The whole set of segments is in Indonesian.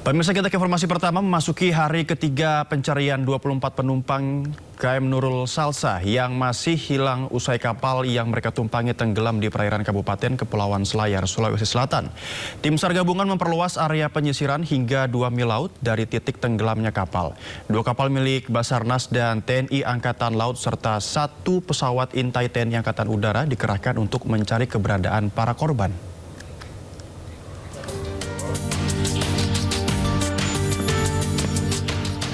Pemirsa, kita ke informasi pertama. Memasuki hari ketiga pencarian 24 penumpang KM Nurul Salsa yang masih hilang usai kapal yang mereka tumpangi tenggelam di perairan Kabupaten Kepulauan Selayar, Sulawesi Selatan. Tim SAR gabungan memperluas area penyisiran hingga 2 mil laut dari titik tenggelamnya kapal. 2 kapal milik Basarnas dan TNI Angkatan Laut serta 1 pesawat intai TNI Angkatan Udara dikerahkan untuk mencari keberadaan para korban.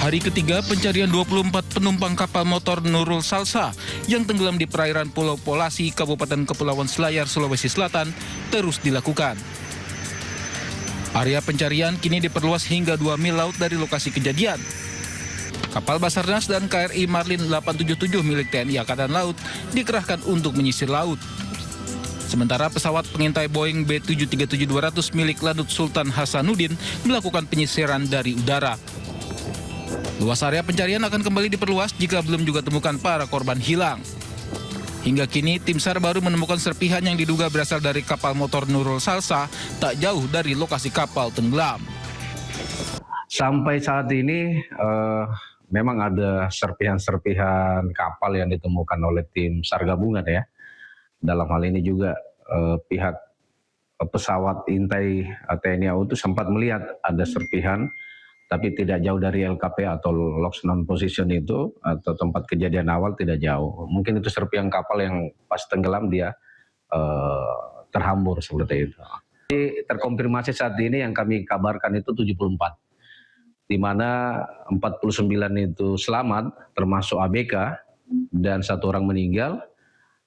Hari ketiga pencarian 24 penumpang kapal motor Nurul Salsa yang tenggelam di perairan Pulau Polasi, Kabupaten Kepulauan Selayar, Sulawesi Selatan terus dilakukan. Area pencarian kini diperluas hingga 2 mil laut dari lokasi kejadian. Kapal Basarnas dan KRI Marlin 877 milik TNI Angkatan Laut dikerahkan untuk menyisir laut. Sementara pesawat pengintai Boeing B737-200 milik Lanut Sultan Hasanuddin melakukan penyisiran dari udara. Luas area pencarian akan kembali diperluas jika belum juga temukan para korban hilang. Hingga kini, tim SAR baru menemukan serpihan yang diduga berasal dari kapal motor Nurul Salsa tak jauh dari lokasi kapal tenggelam. Sampai saat ini memang ada serpihan-serpihan kapal yang ditemukan oleh tim SAR gabungan ya. Dalam hal ini juga pihak pesawat intai TNI AU itu sempat melihat ada serpihan, tapi tidak jauh dari LKP atau Lost Non Position itu, atau tempat kejadian awal tidak jauh. Mungkin itu serpihan kapal yang pas tenggelam dia terhambur seperti itu. Jadi, terkonfirmasi saat ini yang kami kabarkan itu 74. Di mana 49 itu selamat, termasuk ABK, dan 1 orang meninggal.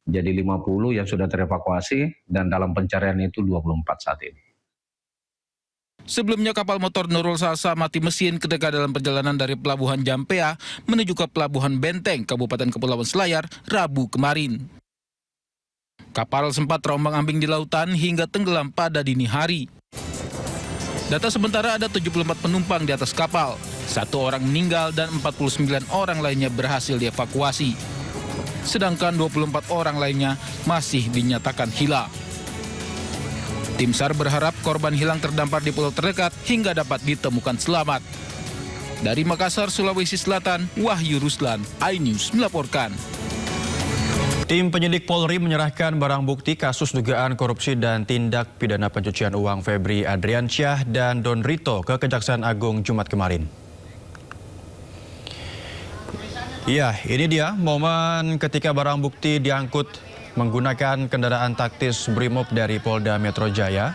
Jadi 50 yang sudah terevakuasi, dan dalam pencarian itu 24 saat ini. Sebelumnya kapal motor Nurul Salsa mati mesin ketika dalam perjalanan dari Pelabuhan Jampea menuju ke Pelabuhan Benteng, Kabupaten Kepulauan Selayar, Rabu kemarin. Kapal sempat terombang-ambing di lautan hingga tenggelam pada dini hari. Data sementara ada 74 penumpang di atas kapal, 1 orang meninggal dan 49 orang lainnya berhasil dievakuasi. Sedangkan 24 orang lainnya masih dinyatakan hilang. Tim SAR berharap korban hilang terdampar di pulau terdekat hingga dapat ditemukan selamat. Dari Makassar, Sulawesi Selatan, Wahyu Ruslan, iNews melaporkan. Tim penyidik Polri menyerahkan barang bukti kasus dugaan korupsi dan tindak pidana pencucian uang Febri Adriansyah dan Don Rito ke Kejaksaan Agung Jumat kemarin. Iya, ini dia momen ketika barang bukti diangkut menggunakan kendaraan taktis Brimob dari Polda Metro Jaya.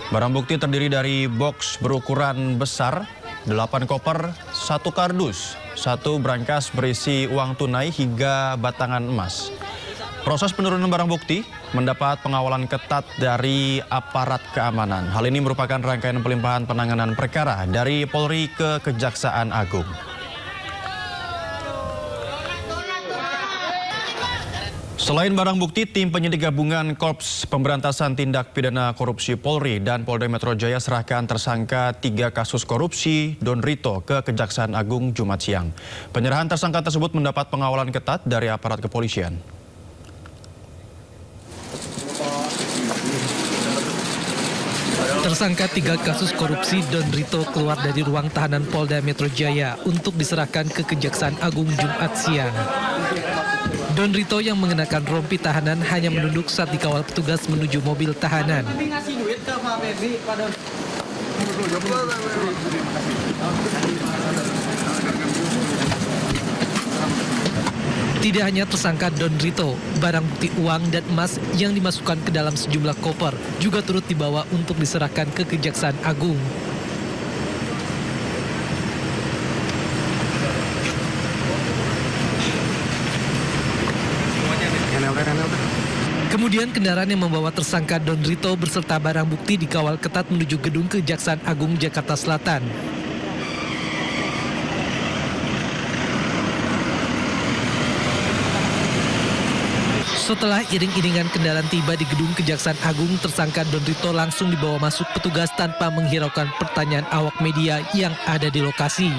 Barang bukti terdiri dari box berukuran besar, 8 koper, 1 kardus, 1 brankas berisi uang tunai hingga batangan emas. Proses penurunan barang bukti mendapat pengawalan ketat dari aparat keamanan. Hal ini merupakan rangkaian pelimpahan penanganan perkara dari Polri ke Kejaksaan Agung. Selain barang bukti, tim penyidik gabungan Korps Pemberantasan Tindak Pidana Korupsi Polri dan Polda Metro Jaya serahkan tersangka 3 kasus korupsi Don Rito ke Kejaksaan Agung Jumat siang. Penyerahan tersangka tersebut mendapat pengawalan ketat dari aparat kepolisian. Tersangka 3 kasus korupsi Don Rito keluar dari ruang tahanan Polda Metro Jaya untuk diserahkan ke Kejaksaan Agung Jumat siang. Don Rito yang mengenakan rompi tahanan hanya menunduk saat dikawal petugas menuju mobil tahanan. Tidak hanya tersangka Don Rito, barang bukti uang dan emas yang dimasukkan ke dalam sejumlah koper juga turut dibawa untuk diserahkan ke Kejaksaan Agung. Kemudian kendaraan yang membawa tersangka Don Rito berserta barang bukti dikawal ketat menuju gedung Kejaksaan Agung Jakarta Selatan. Setelah iring-iringan kendaraan tiba di gedung Kejaksaan Agung, tersangka Don Rito langsung dibawa masuk petugas tanpa menghiraukan pertanyaan awak media yang ada di lokasi.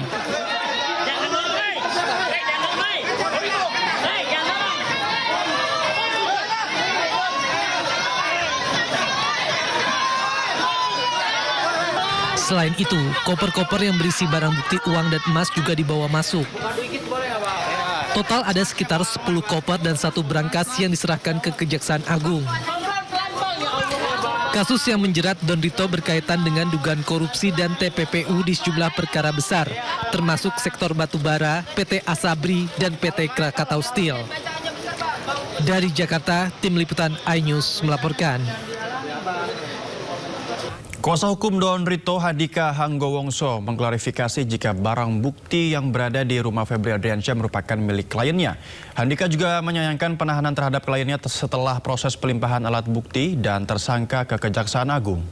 Selain itu, koper-koper yang berisi barang bukti uang dan emas juga dibawa masuk. Total ada sekitar 10 koper dan 1 berangkas yang diserahkan ke Kejaksaan Agung. Kasus yang menjerat Don Rito berkaitan dengan dugaan korupsi dan TPPU di sejumlah perkara besar, termasuk sektor batubara, PT Asabri, dan PT Krakatau Steel. Dari Jakarta, Tim Liputan iNews melaporkan. Kuasa hukum Don Rito Handika Hanggowongso mengklarifikasi jika barang bukti yang berada di rumah Febri Adriansyah merupakan milik kliennya. Handika juga menyayangkan penahanan terhadap kliennya setelah proses pelimpahan alat bukti dan tersangka ke Kejaksaan Agung.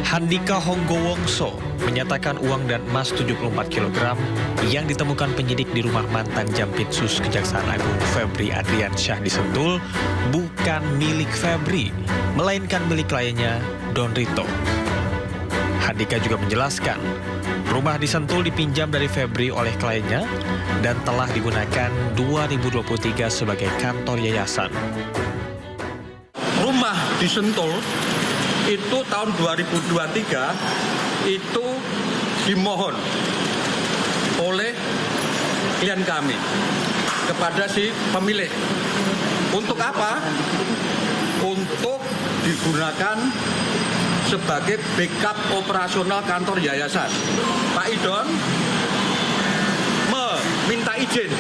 Handika Hanggowongso menyatakan uang dan emas 74 kg yang ditemukan penyidik di rumah mantan Jampitsus Kejaksaan Agung Febri Adriansyah di Sentul bukan milik Febri, melainkan milik kliennya Don Rito. Handika juga menjelaskan, rumah di Sentul dipinjam dari Febri oleh kliennya dan telah digunakan 2023 sebagai kantor yayasan. Rumah di Sentul itu tahun 2023 itu dimohon oleh klien kami kepada si pemilik. Untuk apa? Untuk digunakan sebagai backup operasional kantor yayasan. Pak Idon meminta izin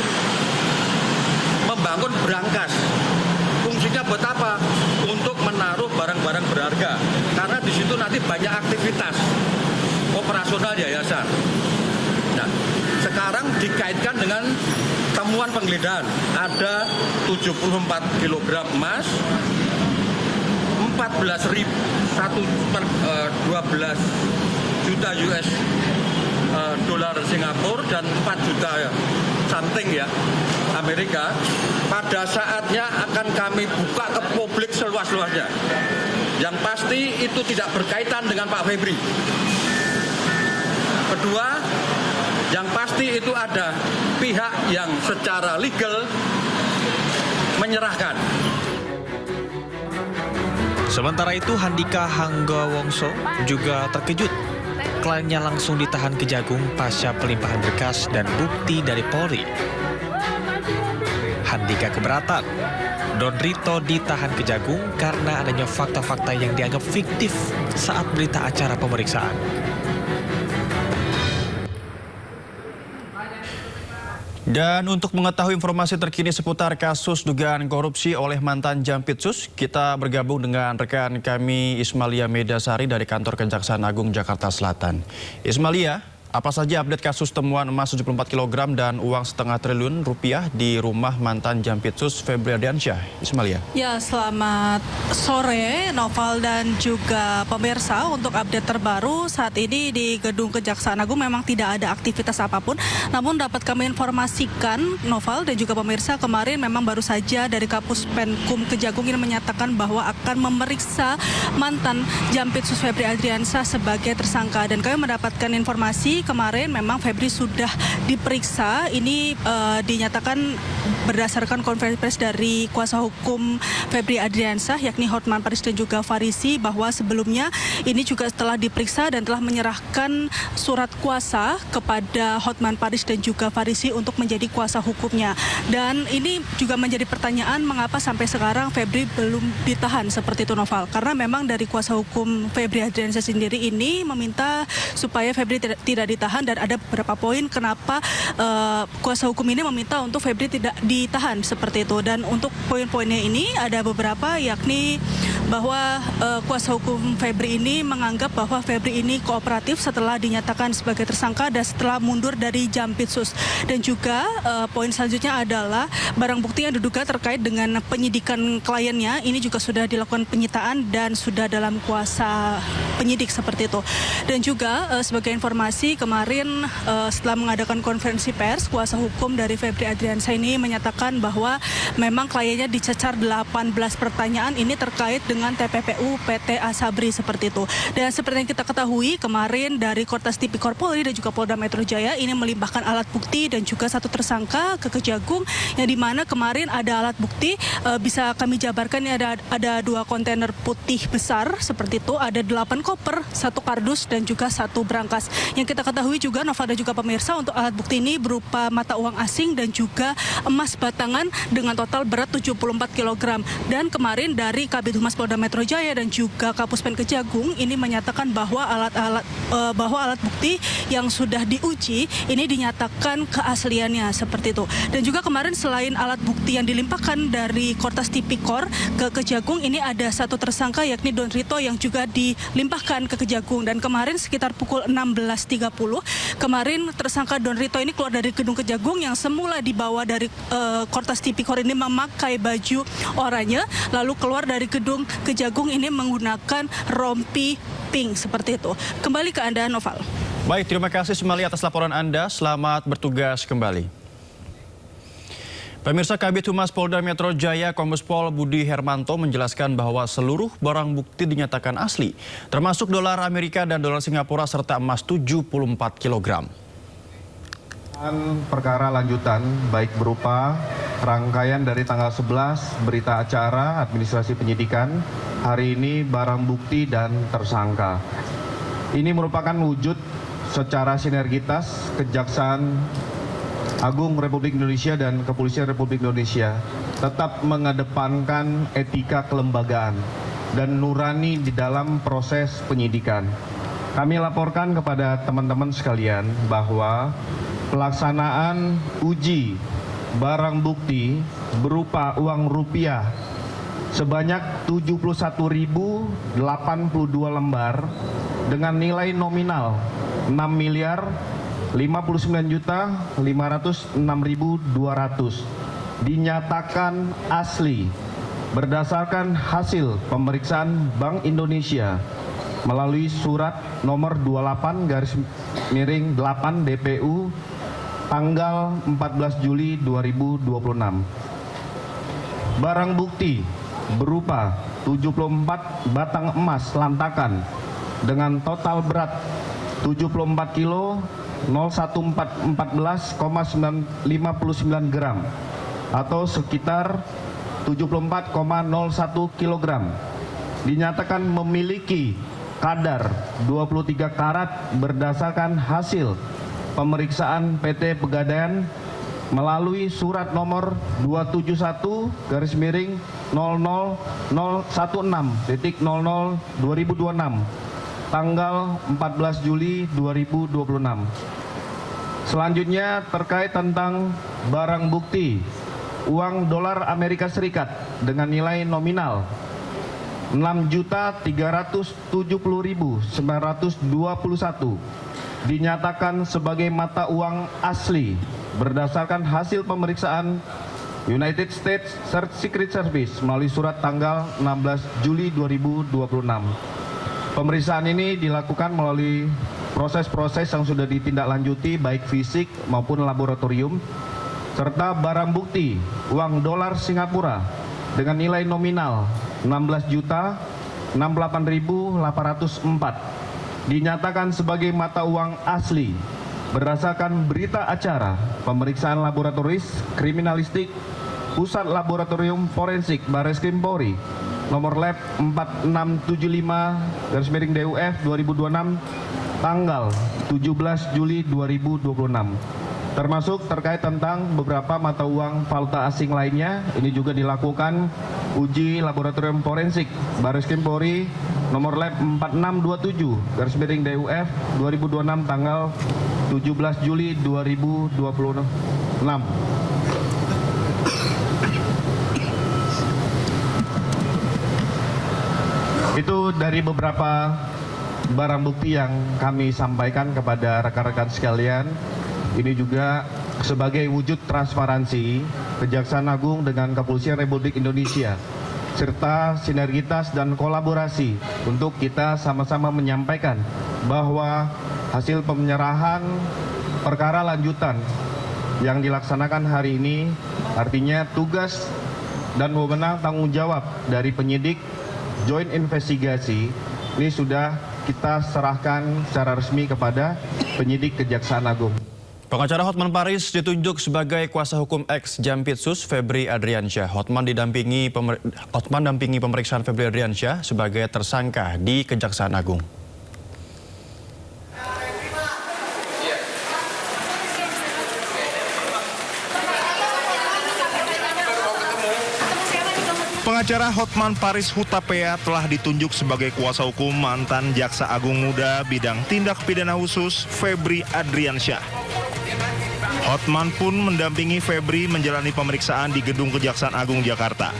membangun berangkas. Fungsinya buat apa? Untuk menaruh barang-barang berharga. Karena di situ nanti banyak aktivitas operasional yayasan. Nah, sekarang dikaitkan dengan temuan penggeledahan. Ada 74 kg emas, 12 juta US dolar Singapura dan 4 juta something ya Amerika. Pada saatnya akan kami buka ke publik seluas-luasnya. Yang pasti itu tidak berkaitan dengan Pak Febri. Kedua, yang pasti itu ada pihak yang secara legal menyerahkan. Sementara itu, Handika Hanggowongso juga terkejut. Kliennya langsung ditahan Kejagung pasca pelimpahan berkas dan bukti dari Polri. Handika keberatan. Don Rito ditahan Kejagung karena adanya fakta-fakta yang dianggap fiktif saat berita acara pemeriksaan. Dan untuk mengetahui informasi terkini seputar kasus dugaan korupsi oleh mantan Jampitsus, kita bergabung dengan rekan kami Ismalia Medasari dari kantor Kejaksaan Agung Jakarta Selatan. Ismalia, apa saja update kasus temuan emas 74 kg dan uang setengah triliun rupiah di rumah mantan Jampitsus Febri Adriansyah? Ismalia. Ya, selamat sore Noval dan juga pemirsa. Untuk update terbaru saat ini di Gedung Kejaksaan Agung memang tidak ada aktivitas apapun. Namun dapat kami informasikan Noval dan juga pemirsa, kemarin memang baru saja dari Kapus Penkum Kejagung ini menyatakan bahwa akan memeriksa mantan Jampitsus Febri Adriansyah sebagai tersangka. Dan kami mendapatkan informasi kemarin memang Febri sudah diperiksa. Ini dinyatakan berdasarkan konferensi pers dari kuasa hukum Febri Adriansyah yakni Hotman Paris dan juga Farisi, bahwa sebelumnya ini juga telah diperiksa dan telah menyerahkan surat kuasa kepada Hotman Paris dan juga Farisi untuk menjadi kuasa hukumnya. Dan ini juga menjadi pertanyaan mengapa sampai sekarang Febri belum ditahan seperti itu, Noval. Karena memang dari kuasa hukum Febri Adriansyah sendiri ini meminta supaya Febri tidak ditahan, dan ada beberapa poin kenapa kuasa hukum ini meminta untuk Febri tidak ditahan seperti itu. Dan untuk poin-poinnya ini ada beberapa, yakni bahwa kuasa hukum Febri ini menganggap bahwa Febri ini kooperatif setelah dinyatakan sebagai tersangka dan setelah mundur dari Jampitsus. Dan juga poin selanjutnya adalah barang bukti yang diduga terkait dengan penyidikan kliennya ini juga sudah dilakukan penyitaan dan sudah dalam kuasa penyidik seperti itu. Dan juga sebagai informasi, kemarin setelah mengadakan konferensi pers, kuasa hukum dari Febri Adriansyah ini menyatakan bahwa memang kliennya dicecar 18 pertanyaan ini terkait dengan dengan TPPU PT Asabri seperti itu. Dan seperti yang kita ketahui kemarin dari Kortas Tipikor Polri dan juga Polda Metro Jaya ini melimpahkan alat bukti dan juga satu tersangka ke Kejagung, yang dimana kemarin ada alat bukti bisa kami jabarkan ini ada 2 kontainer putih besar seperti itu, ada 8 koper, 1 kardus dan juga 1 brankas. Yang kita ketahui juga Nova dan juga pemirsa, untuk alat bukti ini berupa mata uang asing dan juga emas batangan dengan total berat 74 kg. Dan kemarin dari Kabid Humas Polda Metro Jaya dan juga Kapuspen Kejagung ini menyatakan bahwa alat bukti yang sudah diuji ini dinyatakan keasliannya seperti itu. Dan juga kemarin selain alat bukti yang dilimpahkan dari Kortas Tipikor ke Kejagung, ini ada 1 tersangka yakni Don Rito yang juga dilimpahkan ke Kejagung. Dan kemarin sekitar pukul 16.30 kemarin tersangka Don Rito ini keluar dari gedung Kejagung yang semula dibawa dari Kortas Tipikor ini memakai baju oranye, lalu keluar dari gedung Kejagung ini menggunakan rompi pink seperti itu. Kembali ke Anda, Noval. Baik, terima kasih Sumali atas laporan Anda. Selamat bertugas kembali. Pemirsa, Kabid Humas Polda Metro Jaya Kombes Pol Budi Hermanto menjelaskan bahwa seluruh barang bukti dinyatakan asli, termasuk dolar Amerika dan dolar Singapura serta emas 74 kg. Perkara lanjutan baik berupa rangkaian dari tanggal 11 berita acara administrasi penyidikan, hari ini barang bukti dan tersangka. Ini merupakan wujud secara sinergitas Kejaksaan Agung Republik Indonesia dan Kepolisian Republik Indonesia tetap mengedepankan etika kelembagaan dan nurani di dalam proses penyidikan. Kami laporkan kepada teman-teman sekalian bahwa pelaksanaan uji barang bukti berupa uang rupiah sebanyak 71.082 lembar dengan nilai nominal 6.059.506.200 dinyatakan asli berdasarkan hasil pemeriksaan Bank Indonesia melalui surat nomor 28/8 DPU tanggal 14 Juli 2026. Barang bukti berupa 74 batang emas lantakan dengan total berat 74 kilo 01459 gram atau sekitar 74,01 kilogram dinyatakan memiliki kadar 23 karat berdasarkan hasil pemeriksaan PT Pegadaian melalui surat nomor 271/0016.00/2026 tanggal 14 Juli 2026. Selanjutnya terkait tentang barang bukti uang dolar Amerika Serikat dengan nilai nominal 6.370.921 dinyatakan sebagai mata uang asli berdasarkan hasil pemeriksaan United States Secret Service melalui surat tanggal 16 Juli 2026. Pemeriksaan ini dilakukan melalui proses-proses yang sudah ditindaklanjuti baik fisik maupun laboratorium, serta barang bukti uang dolar Singapura dengan nilai nominal 16.068.804 dinyatakan sebagai mata uang asli berdasarkan berita acara pemeriksaan laboratoris kriminalistik Pusat Laboratorium Forensik Barreskrim Polri nomor lab 4675/DUF 2026 tanggal 17 Juli 2026. Termasuk terkait tentang beberapa mata uang valuta asing lainnya, ini juga dilakukan uji laboratorium forensik Barreskrim Polri nomor lab 4627/DUF 2026 tanggal 17 Juli 2026. Itu dari beberapa barang bukti yang kami sampaikan kepada rekan-rekan sekalian. Ini juga sebagai wujud transparansi Kejaksaan Agung dengan Kepolisian Republik Indonesia serta sinergitas dan kolaborasi untuk kita sama-sama menyampaikan bahwa hasil penyerahan perkara lanjutan yang dilaksanakan hari ini artinya tugas dan wewenang tanggung jawab dari penyidik joint investigasi ini sudah kita serahkan secara resmi kepada penyidik Kejaksaan Agung. Pengacara Hotman Paris ditunjuk sebagai kuasa hukum ex Jampitsus Febri Adriansyah. Hotman dampingi pemeriksaan Febri Adriansyah sebagai tersangka di Kejaksaan Agung. Pengacara Hotman Paris Hutapea telah ditunjuk sebagai kuasa hukum mantan Jaksa Agung Muda bidang tindak pidana khusus Febri Adriansyah. Hotman pun mendampingi Febri menjalani pemeriksaan di Gedung Kejaksaan Agung Jakarta.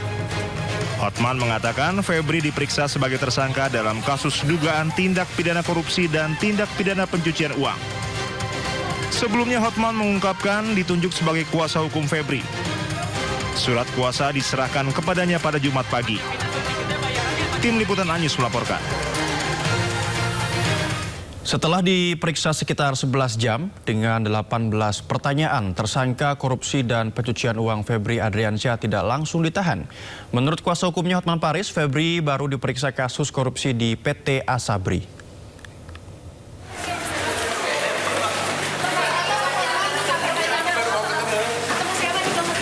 Hotman mengatakan Febri diperiksa sebagai tersangka dalam kasus dugaan tindak pidana korupsi dan tindak pidana pencucian uang. Sebelumnya Hotman mengungkapkan ditunjuk sebagai kuasa hukum Febri. Surat kuasa diserahkan kepadanya pada Jumat pagi. Tim Liputan Anyus melaporkan. Setelah diperiksa sekitar 11 jam dengan 18 pertanyaan, tersangka korupsi dan pencucian uang Febri Adriansyah tidak langsung ditahan. Menurut kuasa hukumnya Hotman Paris, Febri baru diperiksa kasus korupsi di PT Asabri.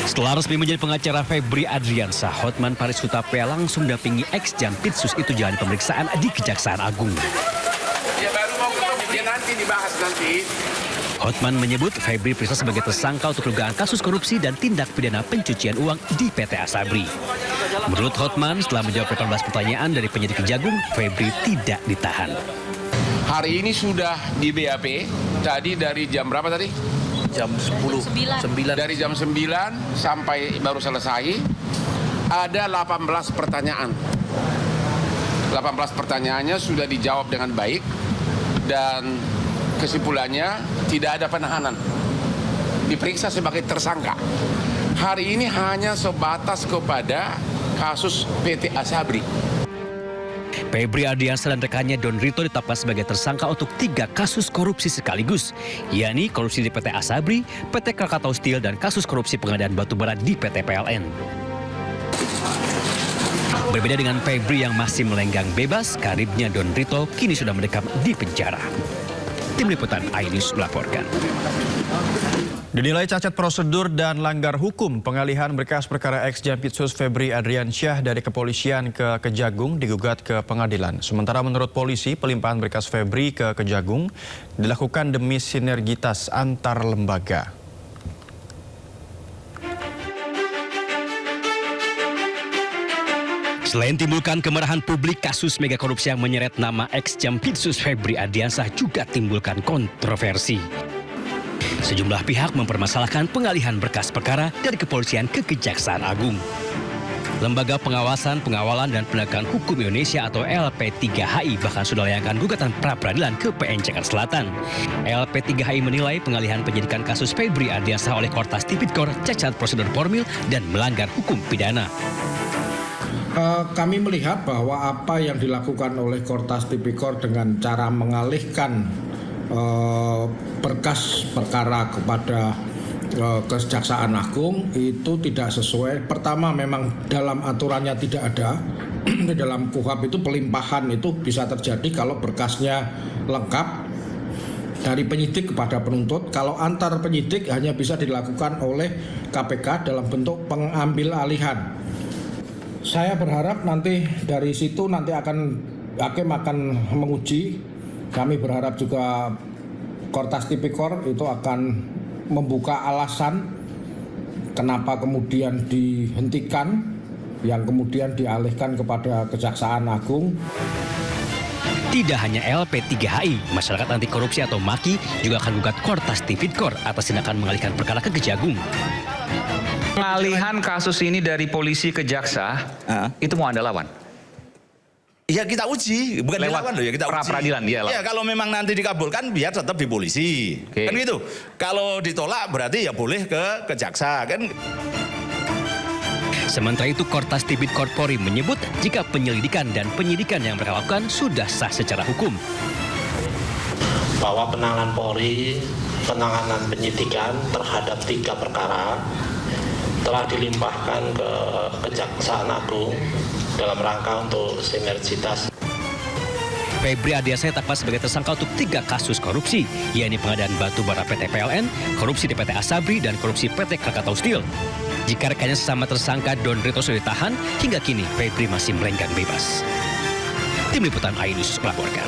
Setelah resmi menjadi pengacara Febri Adriansyah, Hotman Paris Hutapea langsung dampingi ex Jampitsus itu jalani pemeriksaan di Kejaksaan Agung. Ya baru mau ketemu, nanti dibahas nanti. Hotman menyebut Febri diperiksa sebagai tersangka untuk dugaan kasus korupsi dan tindak pidana pencucian uang di PT Asabri. Menurut Hotman, setelah menjawab 18 pertanyaan dari penyidik Kejagung, Febri tidak ditahan. Hari ini sudah di BAP, tadi dari jam berapa tadi? Jam 10. 9. Dari jam 9 sampai baru selesai, ada 18 pertanyaan. 18 pertanyaannya sudah dijawab dengan baik dan kesimpulannya tidak ada penahanan. Diperiksa sebagai tersangka. Hari ini hanya sebatas kepada kasus PT Asabri. Febri Adriansyah dan rekannya Don Rito ditetapkan sebagai tersangka untuk 3 kasus korupsi sekaligus, yakni korupsi di PT Asabri, PT Krakatau Steel, dan kasus korupsi pengadaan batubara di PT PLN. Berbeda dengan Febri yang masih melenggang bebas, karibnya Don Rito kini sudah mendekam di penjara. Tim Liputan iNews melaporkan. Dinilai cacat prosedur dan langgar hukum, pengalihan berkas perkara ex Jampitsus Febri Adriansyah dari kepolisian ke Kejagung digugat ke pengadilan. Sementara menurut polisi, pelimpahan berkas Febri ke Kejagung dilakukan demi sinergitas antar lembaga. Selain timbulkan kemarahan publik, kasus mega korupsi yang menyeret nama ex Jampitsus Febri Adriansyah juga timbulkan kontroversi. Sejumlah pihak mempermasalahkan pengalihan berkas perkara dari kepolisian ke Kejaksaan Agung. Lembaga Pengawasan, Pengawalan, dan Penegakan Hukum Indonesia atau LP3HI bahkan sudah melayangkan gugatan pra-peradilan ke PN Jakarta Selatan. LP3HI menilai pengalihan penyidikan kasus Febri Adriansyah oleh Kortas Tipikor cacat prosedur formil dan melanggar hukum pidana. Kami melihat bahwa apa yang dilakukan oleh Kortas Tipikor dengan cara mengalihkan berkas perkara kepada Kejaksaan Agung itu tidak sesuai. Pertama, memang dalam aturannya tidak ada. Di dalam KUHP itu pelimpahan itu bisa terjadi kalau berkasnya lengkap dari penyidik kepada penuntut. Kalau antar penyidik hanya bisa dilakukan oleh KPK dalam bentuk pengambil alihan. Saya berharap nanti dari situ nanti hakim akan menguji. Kami berharap juga Kortas Tipikor itu akan membuka alasan kenapa kemudian dihentikan, yang kemudian dialihkan kepada Kejaksaan Agung. Tidak hanya LP3HI, masyarakat anti korupsi atau MAKI juga akan gugat Kortas Tipikor atas tindakan mengalihkan perkara ke Kejagung. Pengalihan kasus ini dari polisi ke jaksa, itu mau Anda lawan? Ya kita uji, bukan dilawan loh ya, kita uji. Pra-peradilan dia lah. Ya kalau memang nanti dikabulkan biar tetap di polisi. Kan gitu. Kalau ditolak berarti ya boleh ke jaksa kan. Sementara itu Kortas Tipikor Polri menyebut jika penyelidikan dan penyidikan yang mereka lakukan sudah sah secara hukum. Bahwa penanganan Polri, penanganan penyidikan terhadap 3 perkara telah dilimpahkan ke Kejaksaan Agung dalam rangka untuk sinergitas. Febri Ardiansyah ditetapkan sebagai tersangka untuk 3 kasus korupsi, yakni pengadaan batu bara PT PLN, korupsi di PT Asabri, dan korupsi PT Krakatau Steel. Jika rekannya sesama tersangka Don Rito sudah ditahan, hingga kini Febri masih melenggang bebas. Tim Liputan iNews melaporkan.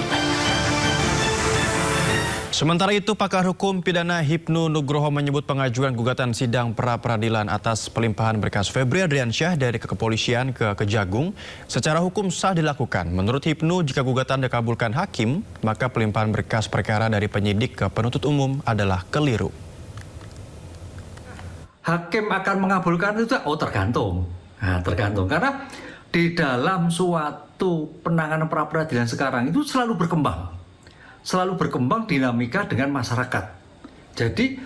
Sementara itu, pakar hukum pidana Hipnu Nugroho menyebut pengajuan gugatan sidang pra-peradilan atas pelimpahan berkas Febri Ardiansyah dari kepolisian ke Kejagung secara hukum sah dilakukan. Menurut Hipnu, jika gugatan dikabulkan hakim, maka pelimpahan berkas perkara dari penyidik ke penuntut umum adalah keliru. Hakim akan mengabulkan itu tergantung. Tergantung karena di dalam suatu penanganan pra-peradilan sekarang itu selalu berkembang dinamika dengan masyarakat. Jadi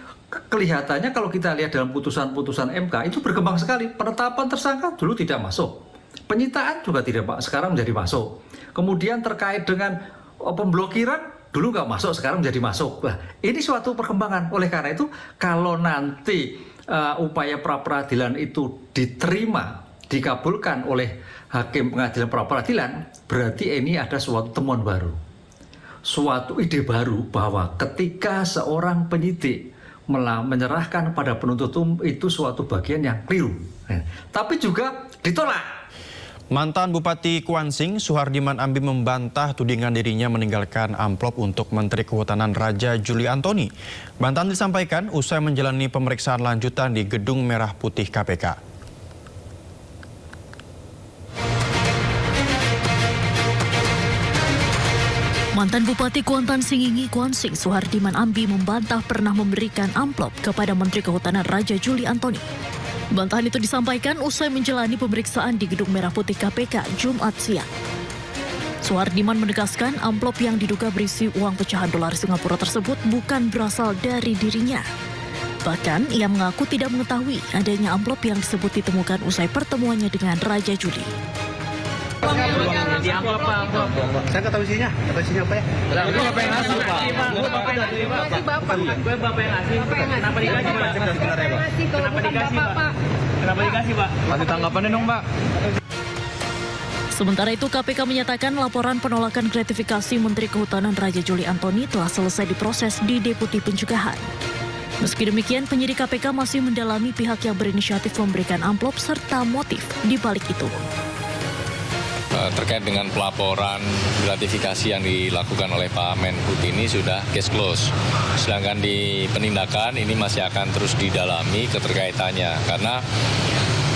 kelihatannya kalau kita lihat dalam putusan-putusan MK itu berkembang sekali. Penetapan tersangka dulu tidak masuk, penyitaan juga tidak sekarang menjadi masuk. Kemudian terkait dengan pemblokiran dulu nggak masuk, sekarang menjadi masuk. Nah, ini suatu perkembangan. Oleh karena itu kalau nanti upaya pra-peradilan itu diterima, dikabulkan oleh hakim pengadilan pra-peradilan, berarti ini ada suatu temuan baru, suatu ide baru bahwa ketika seorang penyidik menyerahkan pada penuntut umum itu suatu bagian yang keliru, tapi juga ditolak. Mantan Bupati Kuansing, Suhardiman Ambi membantah tudingan dirinya meninggalkan amplop untuk Menteri Kehutanan Raja Juli Antoni. Bantahan disampaikan usai menjalani pemeriksaan lanjutan di Gedung Merah Putih KPK. Mantan Bupati Kuantan Singingi Kuansing, Suhardiman Ambi membantah pernah memberikan amplop kepada Menteri Kehutanan Raja Juli Antoni. Bantahan itu disampaikan usai menjalani pemeriksaan di Gedung Merah Putih KPK Jumat siang. Suhardiman menegaskan amplop yang diduga berisi uang pecahan dolar Singapura tersebut bukan berasal dari dirinya. Bahkan ia mengaku tidak mengetahui adanya amplop yang disebut ditemukan usai pertemuannya dengan Raja Juli. Di amplop Pak. Saya nggak tahu isinya. Nggak tahu isinya apa ya? Itu Bapak yang ngasih Pak. Bapak yang ngasih. Gue Bapak yang ngasih. Kenapa dikasih Pak? Kenapa dikasih Pak? Kenapa dikasih Pak? Kasih tanggapannya dong Pak. Sementara itu KPK menyatakan laporan penolakan gratifikasi Menteri Kehutanan Raja Juli Antoni telah selesai diproses di Deputi Pencegahan. Meski demikian, penyidik KPK masih mendalami pihak yang berinisiatif memberikan amplop serta motif di balik itu. Terkait dengan pelaporan gratifikasi yang dilakukan oleh Pak Menhub ini sudah case close. Sedangkan di penindakan ini masih akan terus didalami keterkaitannya. Karena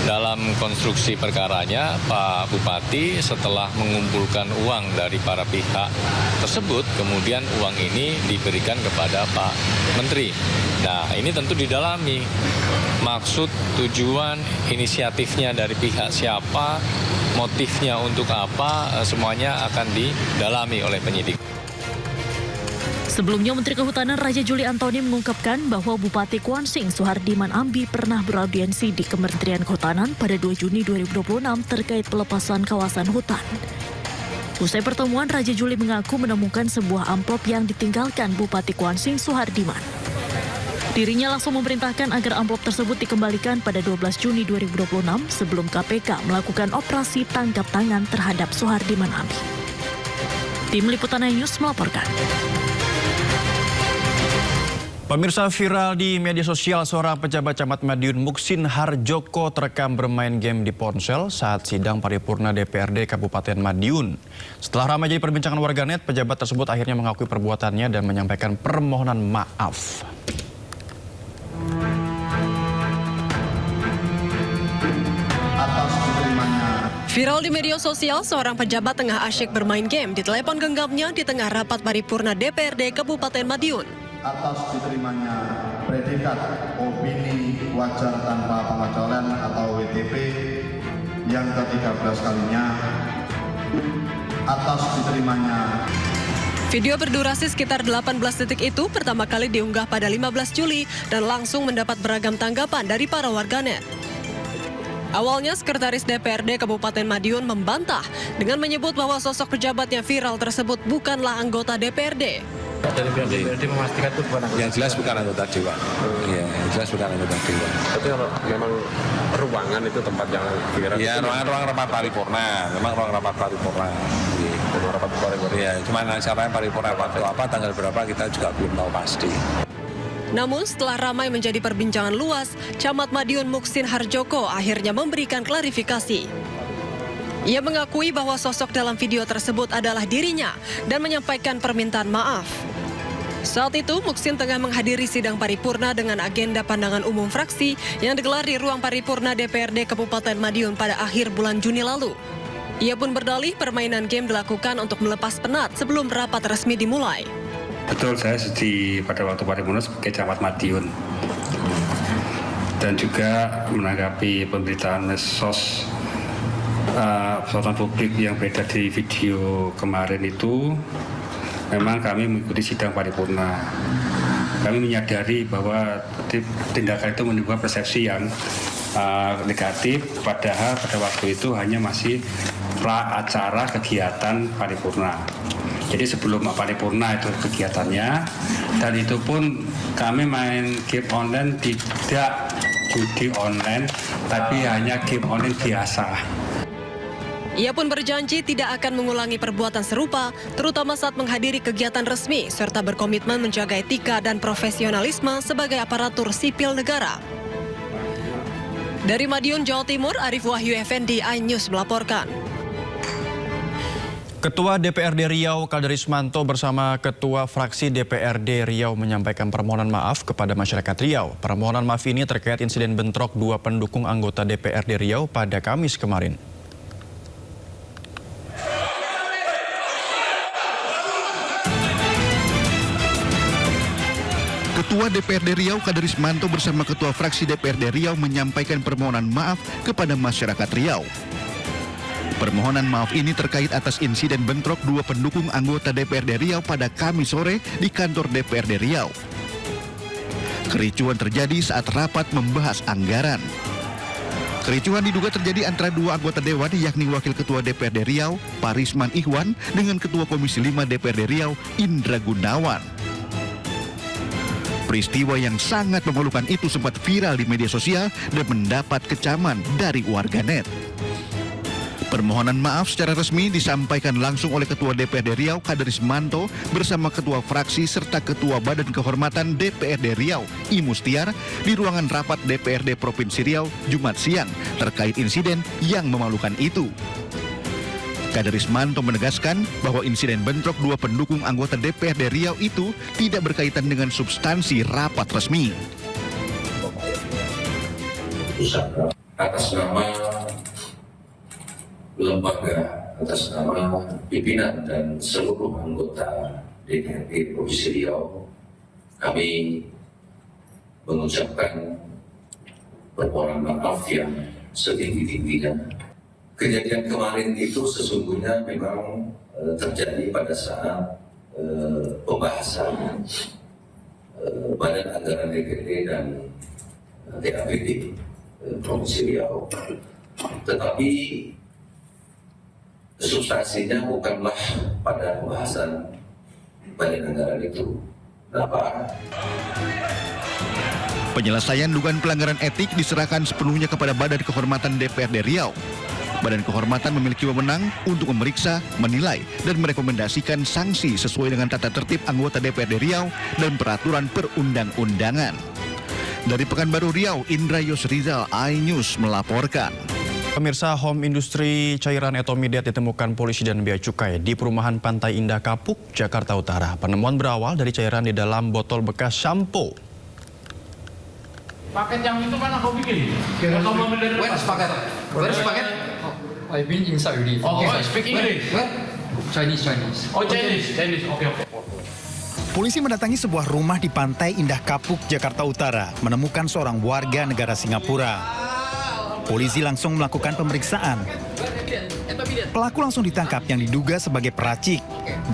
dalam konstruksi perkaranya Pak Bupati setelah mengumpulkan uang dari para pihak tersebut, kemudian uang ini diberikan kepada Pak Menteri. Nah, ini tentu didalami. Maksud, tujuan, inisiatifnya dari pihak siapa, motifnya untuk apa, semuanya akan didalami oleh penyidik. Sebelumnya, Menteri Kehutanan Raja Juli Antoni mengungkapkan bahwa Bupati Kuansing Suhardiman Ambi pernah beraudiensi di Kementerian Kehutanan pada 2 Juni 2026 terkait pelepasan kawasan hutan. Usai pertemuan, Raja Juli mengaku menemukan sebuah amplop yang ditinggalkan Bupati Kuansing Suhardiman. Dirinya langsung memerintahkan agar amplop tersebut dikembalikan pada 12 Juni 2026 sebelum KPK melakukan operasi tangkap tangan terhadap Suhardiman Ambi. Tim Liputan iNews melaporkan. Pemirsa, viral di media sosial seorang pejabat Camat Madiun Muksin Harjoko terekam bermain game di ponsel saat sidang paripurna DPRD Kabupaten Madiun. Setelah ramai jadi perbincangan warganet, pejabat tersebut akhirnya mengakui perbuatannya dan menyampaikan permohonan maaf. Viral di media sosial, seorang pejabat tengah asyik bermain game di telepon genggamnya di tengah rapat paripurna DPRD Kabupaten Madiun. Atas diterimanya predikat opini wajar tanpa pengecualian atau WTP yang ke-13 kalinya, atas diterimanya. Video berdurasi sekitar 18 detik itu pertama kali diunggah pada 15 Juli dan langsung mendapat beragam tanggapan dari para warganet. Awalnya, Sekretaris DPRD Kabupaten Madiun membantah dengan menyebut bahwa sosok pejabat yang viral tersebut bukanlah anggota DPRD. Dari pihak DPRD memastikan itu bukan anggota. Yang jelas bukan anggota dewan. Iya, yang jelas bukan anggota dewan. Tapi kalau memang ruangan itu tempat yang dikira. Ya, ruang rapat paripurna. Memang ruang rapat paripurna. Ruang rapat paripurna. Iya, cuma caranya paripurna waktu apa, tanggal berapa kita juga belum tahu pasti. Namun setelah ramai menjadi perbincangan luas, Camat Madiun Muksin Harjoko akhirnya memberikan klarifikasi. Ia mengakui bahwa sosok dalam video tersebut adalah dirinya dan menyampaikan permintaan maaf. Saat itu, Muksin tengah menghadiri sidang paripurna dengan agenda pandangan umum fraksi yang digelar di ruang paripurna DPRD Kabupaten Madiun pada akhir bulan Juni lalu. Ia pun berdalih permainan game dilakukan untuk melepas penat sebelum rapat resmi dimulai. Betul, saya pada waktu paripurna sebagai Camat Madiun. Dan juga menanggapi pemberitaan medsos persoalan publik yang beredar di video kemarin itu, memang kami mengikuti sidang paripurna. Kami menyadari bahwa tindakan itu menimbulkan persepsi yang negatif, padahal pada waktu itu hanya masih pra-acara kegiatan paripurna. Jadi sebelum paripurna itu kegiatannya, dan itu pun kami main game online, tidak judi online, tapi hanya game online biasa. Ia pun berjanji tidak akan mengulangi perbuatan serupa, terutama saat menghadiri kegiatan resmi, serta berkomitmen menjaga etika dan profesionalisme sebagai aparatur sipil negara. Dari Madiun, Jawa Timur, Arif Wahyu Effendi, iNews melaporkan. Ketua DPRD Riau Kaderismanto bersama Ketua Fraksi DPRD Riau menyampaikan permohonan maaf kepada masyarakat Riau. Permohonan maaf ini terkait insiden bentrok dua pendukung anggota DPRD Riau pada Kamis kemarin. Ketua DPRD Riau Kaderismanto bersama Ketua Fraksi DPRD Riau menyampaikan permohonan maaf kepada masyarakat Riau. Permohonan maaf ini terkait atas insiden bentrok dua pendukung anggota DPRD Riau pada Kamis sore di kantor DPRD Riau. Kericuan terjadi saat rapat membahas anggaran. Kericuan diduga terjadi antara dua anggota dewan, yakni Wakil Ketua DPRD Riau, Parisman Ihwan, dengan Ketua Komisi 5 DPRD Riau, Indra Gunawan. Peristiwa yang sangat memalukan itu sempat viral di media sosial dan mendapat kecaman dari warganet. Permohonan maaf secara resmi disampaikan langsung oleh Ketua DPRD Riau Kaderismanto bersama Ketua Fraksi serta Ketua Badan Kehormatan DPRD Riau I Mustiar di ruangan rapat DPRD Provinsi Riau Jumat siang terkait insiden yang memalukan itu. Kaderismanto menegaskan bahwa insiden bentrok dua pendukung anggota DPRD Riau itu tidak berkaitan dengan substansi rapat resmi. Atas nama lembaga, atas nama pimpinan dan seluruh anggota DPRD Provinsi Riau, kami mengucapkan permohonan maaf yang setinggi-tingginya. Kejadian kemarin itu sesungguhnya memang terjadi pada saat pembahasan Badan Anggaran DPRD dan DAPD Provinsi Riau. Tetapi substansinya bukanlah pada pembahasan Badan Anggaran itu. Kenapa? Penyelesaian dugaan pelanggaran etik diserahkan sepenuhnya kepada Badan Kehormatan DPRD Riau. Badan Kehormatan memiliki wewenang untuk memeriksa, menilai, dan merekomendasikan sanksi sesuai dengan tata tertib anggota DPRD Riau dan peraturan perundang-undangan. Dari Pekanbaru Riau, Indra Yusrizal, iNews melaporkan. Pemirsa, home industri cairan etomidat ditemukan polisi dan bea cukai di perumahan Pantai Indah Kapuk, Jakarta Utara. Penemuan berawal dari cairan di dalam botol bekas sampo. Paket yang itu mana kau bikin? Where's paket? Where's paket? I've been inside already. Okay, so speak English. Chinese. Oh, Chinese. Okay. Polisi mendatangi sebuah rumah di Pantai Indah Kapuk, Jakarta Utara, menemukan seorang warga negara Singapura. Polisi langsung melakukan pemeriksaan. Pelaku langsung ditangkap yang diduga sebagai peracik.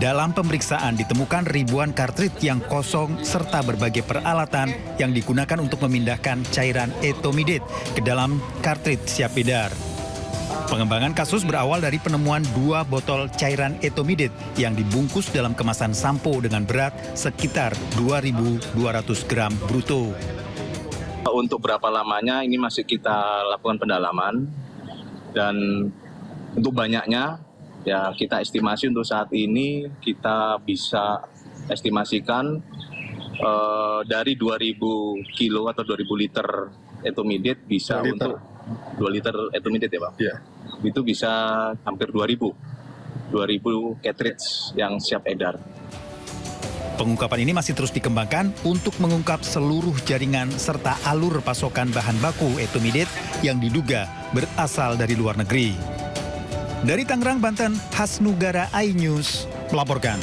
Dalam pemeriksaan ditemukan ribuan kartrid yang kosong serta berbagai peralatan yang digunakan untuk memindahkan cairan etomidate ke dalam kartrid siap edar. Pengembangan kasus berawal dari penemuan 2 botol cairan etomidate yang dibungkus dalam kemasan sampo dengan berat sekitar 2.200 gram bruto. Untuk berapa lamanya ini masih kita lakukan pendalaman, dan untuk banyaknya ya kita estimasi untuk saat ini kita bisa estimasikan dari 2.000 kilo atau 2.000 liter etomidate bisa untuk 2 liter etomidate ya Pak? Iya. Itu bisa hampir 2.000 cartridge yang siap edar. Pengungkapan ini masih terus dikembangkan untuk mengungkap seluruh jaringan serta alur pasokan bahan baku etomidate yang diduga berasal dari luar negeri. Dari Tangerang, Banten, Hasnugara iNews melaporkan.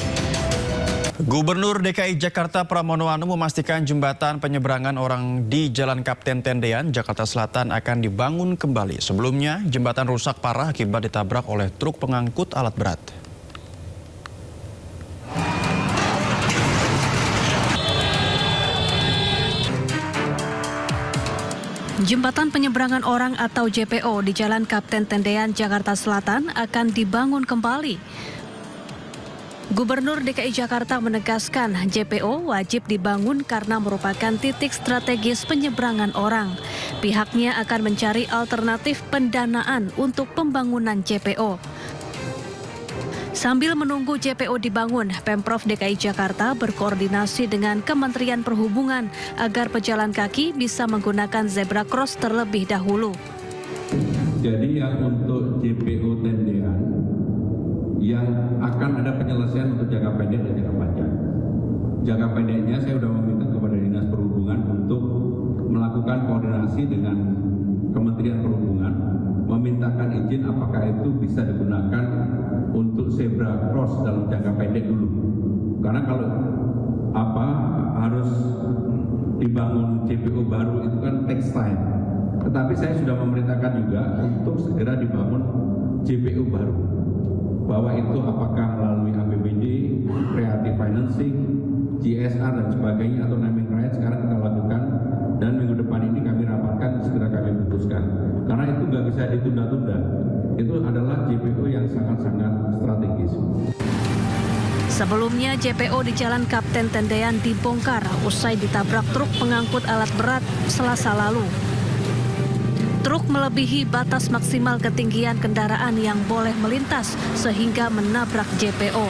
Gubernur DKI Jakarta Pramono Anung memastikan jembatan penyeberangan orang di Jalan Kapten Tendean, Jakarta Selatan akan dibangun kembali. Sebelumnya, jembatan rusak parah akibat ditabrak oleh truk pengangkut alat berat. Jembatan penyeberangan orang atau JPO di Jalan Kapten Tendean, Jakarta Selatan akan dibangun kembali. Gubernur DKI Jakarta menegaskan JPO wajib dibangun karena merupakan titik strategis penyeberangan orang. Pihaknya akan mencari alternatif pendanaan untuk pembangunan JPO. Sambil menunggu JPO dibangun, Pemprov DKI Jakarta berkoordinasi dengan Kementerian Perhubungan agar pejalan kaki bisa menggunakan zebra cross terlebih dahulu. Jadi yang untuk JPO Tendean yang akan ada penyelesaian untuk jangka pendek dan jangka panjang. Jangka pendeknya saya sudah meminta kepada Dinas Perhubungan untuk melakukan koordinasi dengan Kementerian Perhubungan, memintakan izin apakah itu bisa digunakan untuk zebra cross dalam jangka pendek dulu. Karena kalau harus dibangun JPO baru itu kan takes time. Tetapi saya sudah memerintahkan juga untuk segera dibangun JPO baru. Bahwa itu apakah melalui APBD, creative financing, GSR dan sebagainya atau naming rights sekarang kita lakukan, dan minggu depan ini kami rapatkan segera kami putuskan. Karena itu nggak bisa ditunda-tunda. Itu adalah JPO yang sangat-sangat strategis. Sebelumnya JPO di Jalan Kapten Tendean dibongkar usai ditabrak truk pengangkut alat berat Selasa lalu. Truk melebihi batas maksimal ketinggian kendaraan yang boleh melintas sehingga menabrak JPO.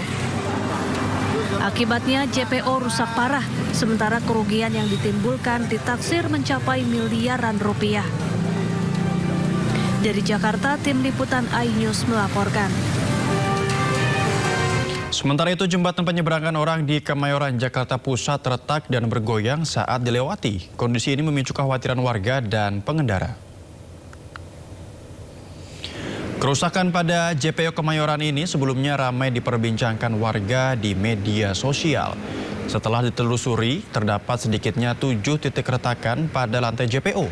Akibatnya JPO rusak parah, sementara kerugian yang ditimbulkan ditaksir mencapai miliaran rupiah. Dari Jakarta, tim liputan iNews melaporkan. Sementara itu, jembatan penyeberangan orang di Kemayoran, Jakarta Pusat retak dan bergoyang saat dilewati. Kondisi ini memicu kekhawatiran warga dan pengendara. Kerusakan pada JPO Kemayoran ini sebelumnya ramai diperbincangkan warga di media sosial. Setelah ditelusuri, terdapat sedikitnya 7 titik retakan pada lantai JPO.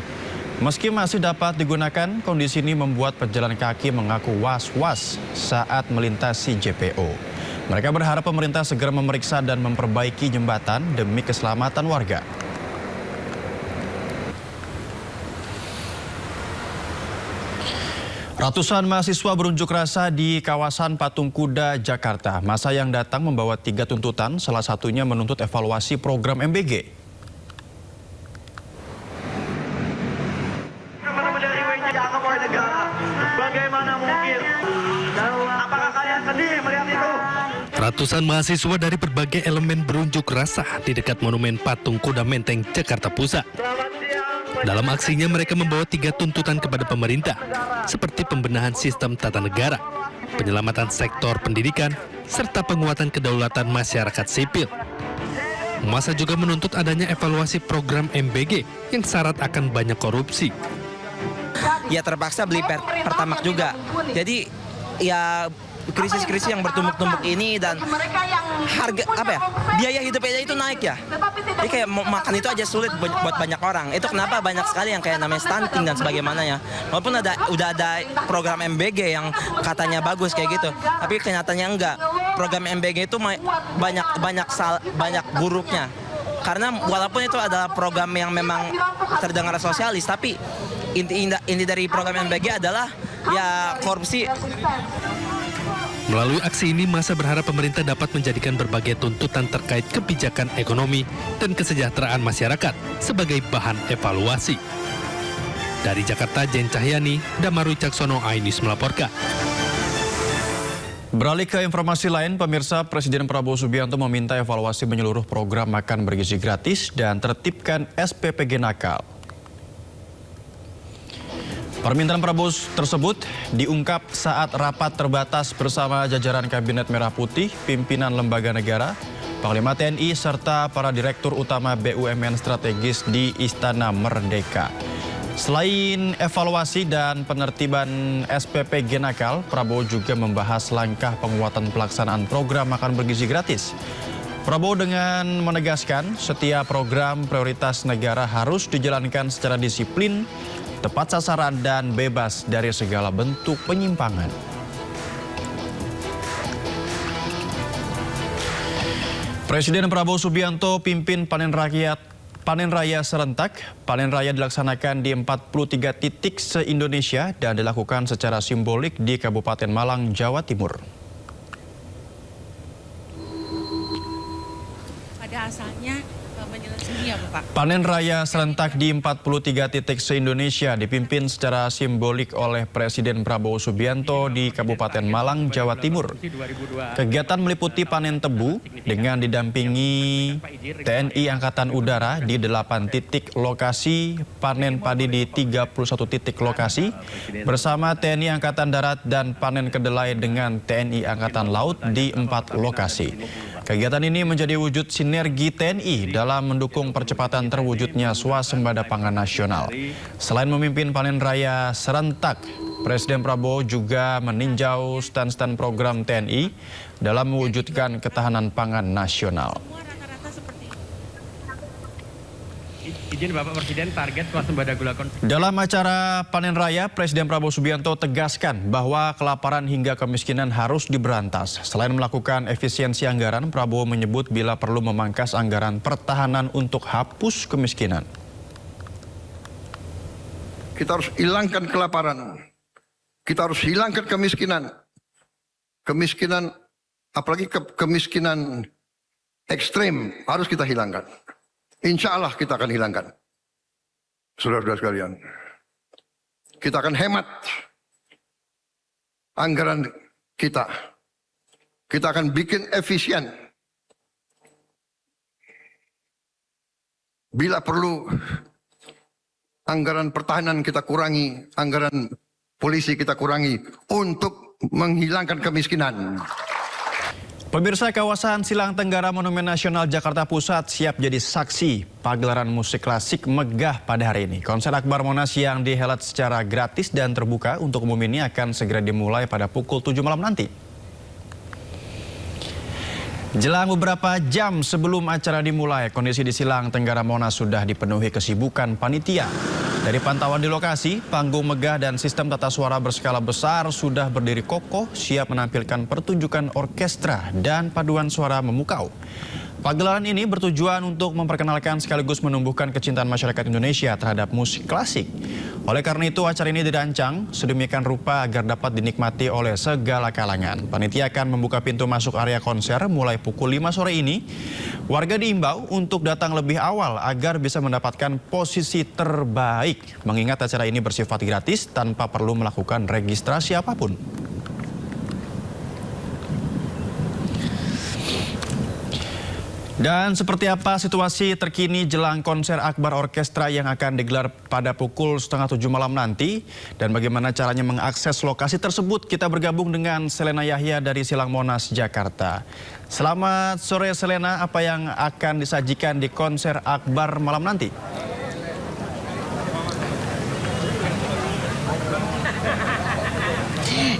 Meski masih dapat digunakan, kondisi ini membuat pejalan kaki mengaku was-was saat melintasi JPO. Mereka berharap pemerintah segera memeriksa dan memperbaiki jembatan demi keselamatan warga. Ratusan mahasiswa berunjuk rasa di kawasan Patung Kuda, Jakarta. Masa yang datang membawa 3 tuntutan, salah satunya menuntut evaluasi program MBG. Bagaimana mungkin? Apakah kalian sedih melihat itu? Ratusan mahasiswa dari berbagai elemen berunjuk rasa di dekat Monumen Patung Kuda Menteng, Jakarta Pusat. Dalam aksinya mereka membawa 3 tuntutan kepada pemerintah, seperti pembenahan sistem tata negara, penyelamatan sektor pendidikan, serta penguatan kedaulatan masyarakat sipil. Masa juga menuntut adanya evaluasi program MBG yang syarat akan banyak korupsi. Ya terpaksa beli Pertamax juga. Jadi ya krisis-krisis yang bertumpuk-tumpuk ini dan harga biaya hidupnya itu naik ya. Jadi kayak makan itu aja sulit buat banyak orang. Itu kenapa banyak sekali yang kayak namanya stunting dan sebagaimananya. Walaupun udah ada program MBG yang katanya bagus kayak gitu, tapi kenyataannya enggak. Program MBG itu banyak buruknya. Karena walaupun itu adalah program yang memang terdengar sosialis, tapi inti dari program MBG adalah ya korupsi. Melalui aksi ini, masa berharap pemerintah dapat menjadikan berbagai tuntutan terkait kebijakan ekonomi dan kesejahteraan masyarakat sebagai bahan evaluasi. Dari Jakarta, Jen Cahyani, Damaru Caksono, iNews melaporkan. Beralih ke informasi lain, pemirsa, Presiden Prabowo Subianto meminta evaluasi menyeluruh program makan bergizi gratis dan tertibkan SPPG nakal. Permintaan Prabowo tersebut diungkap saat rapat terbatas bersama jajaran Kabinet Merah Putih, pimpinan lembaga negara, Panglima TNI, serta para Direktur Utama BUMN strategis di Istana Merdeka. Selain evaluasi dan penertiban SPPG nakal, Prabowo juga membahas langkah penguatan pelaksanaan program makan bergizi gratis. Prabowo dengan menegaskan setiap program prioritas negara harus dijalankan secara disiplin, tepat sasaran dan bebas dari segala bentuk penyimpangan. Presiden Prabowo Subianto pimpin panen raya serentak. Panen raya dilaksanakan di 43 titik se-Indonesia dan dilakukan secara simbolik di Kabupaten Malang, Jawa Timur. Pada asalnya menyelesaikan ya, Bapak. Panen raya serentak di 43 titik se-Indonesia dipimpin secara simbolik oleh Presiden Prabowo Subianto di Kabupaten Malang, Jawa Timur. Kegiatan meliputi panen tebu dengan didampingi TNI Angkatan Udara di 8 titik lokasi, panen padi di 31 titik lokasi, bersama TNI Angkatan Darat dan panen kedelai dengan TNI Angkatan Laut di 4 lokasi. Kegiatan ini menjadi wujud sinergi TNI dalam mendukung percepatan terwujudnya swasembada pangan nasional. Selain memimpin panen raya serentak, Presiden Prabowo juga meninjau stand-stand program TNI dalam mewujudkan ketahanan pangan nasional. Izin Bapak Presiden, target swasembada gula konsumsi. Dalam acara panen raya, Presiden Prabowo Subianto tegaskan bahwa kelaparan hingga kemiskinan harus diberantas. Selain melakukan efisiensi anggaran, Prabowo menyebut bila perlu memangkas anggaran pertahanan untuk hapus kemiskinan. Kita harus hilangkan kelaparan. Kita harus hilangkan kemiskinan. Kemiskinan, apalagi kemiskinan ekstrim, harus kita hilangkan. Insya Allah kita akan hilangkan. Saudara-saudara sekalian, kita akan hemat anggaran kita. Kita akan bikin efisien. Bila perlu, anggaran pertahanan kita kurangi, anggaran polisi kita kurangi untuk menghilangkan kemiskinan. Pemirsa, kawasan Silang Tenggara Monumen Nasional Jakarta Pusat siap jadi saksi pagelaran musik klasik megah pada hari ini. Konser Akbar Monas yang dihelat secara gratis dan terbuka untuk umum ini akan segera dimulai pada pukul 7 malam nanti. Jelang beberapa jam sebelum acara dimulai, kondisi di Silang Tenggara Monas sudah dipenuhi kesibukan panitia. Dari pantauan di lokasi, panggung megah dan sistem tata suara berskala besar sudah berdiri kokoh, siap menampilkan pertunjukan orkestra dan paduan suara memukau. Pagelaran ini bertujuan untuk memperkenalkan sekaligus menumbuhkan kecintaan masyarakat Indonesia terhadap musik klasik. Oleh karena itu, acara ini dirancang sedemikian rupa agar dapat dinikmati oleh segala kalangan. Panitia akan membuka pintu masuk area konser mulai pukul 5 sore ini. Warga diimbau untuk datang lebih awal agar bisa mendapatkan posisi terbaik. Mengingat acara ini bersifat gratis tanpa perlu melakukan registrasi apapun. Dan seperti apa situasi terkini jelang konser Akbar Orkestra yang akan digelar pada pukul 6:30 malam nanti, dan bagaimana caranya mengakses lokasi tersebut, kita bergabung dengan Selena Yahya dari Silang Monas, Jakarta. Selamat sore Selena, apa yang akan disajikan di konser Akbar malam nanti?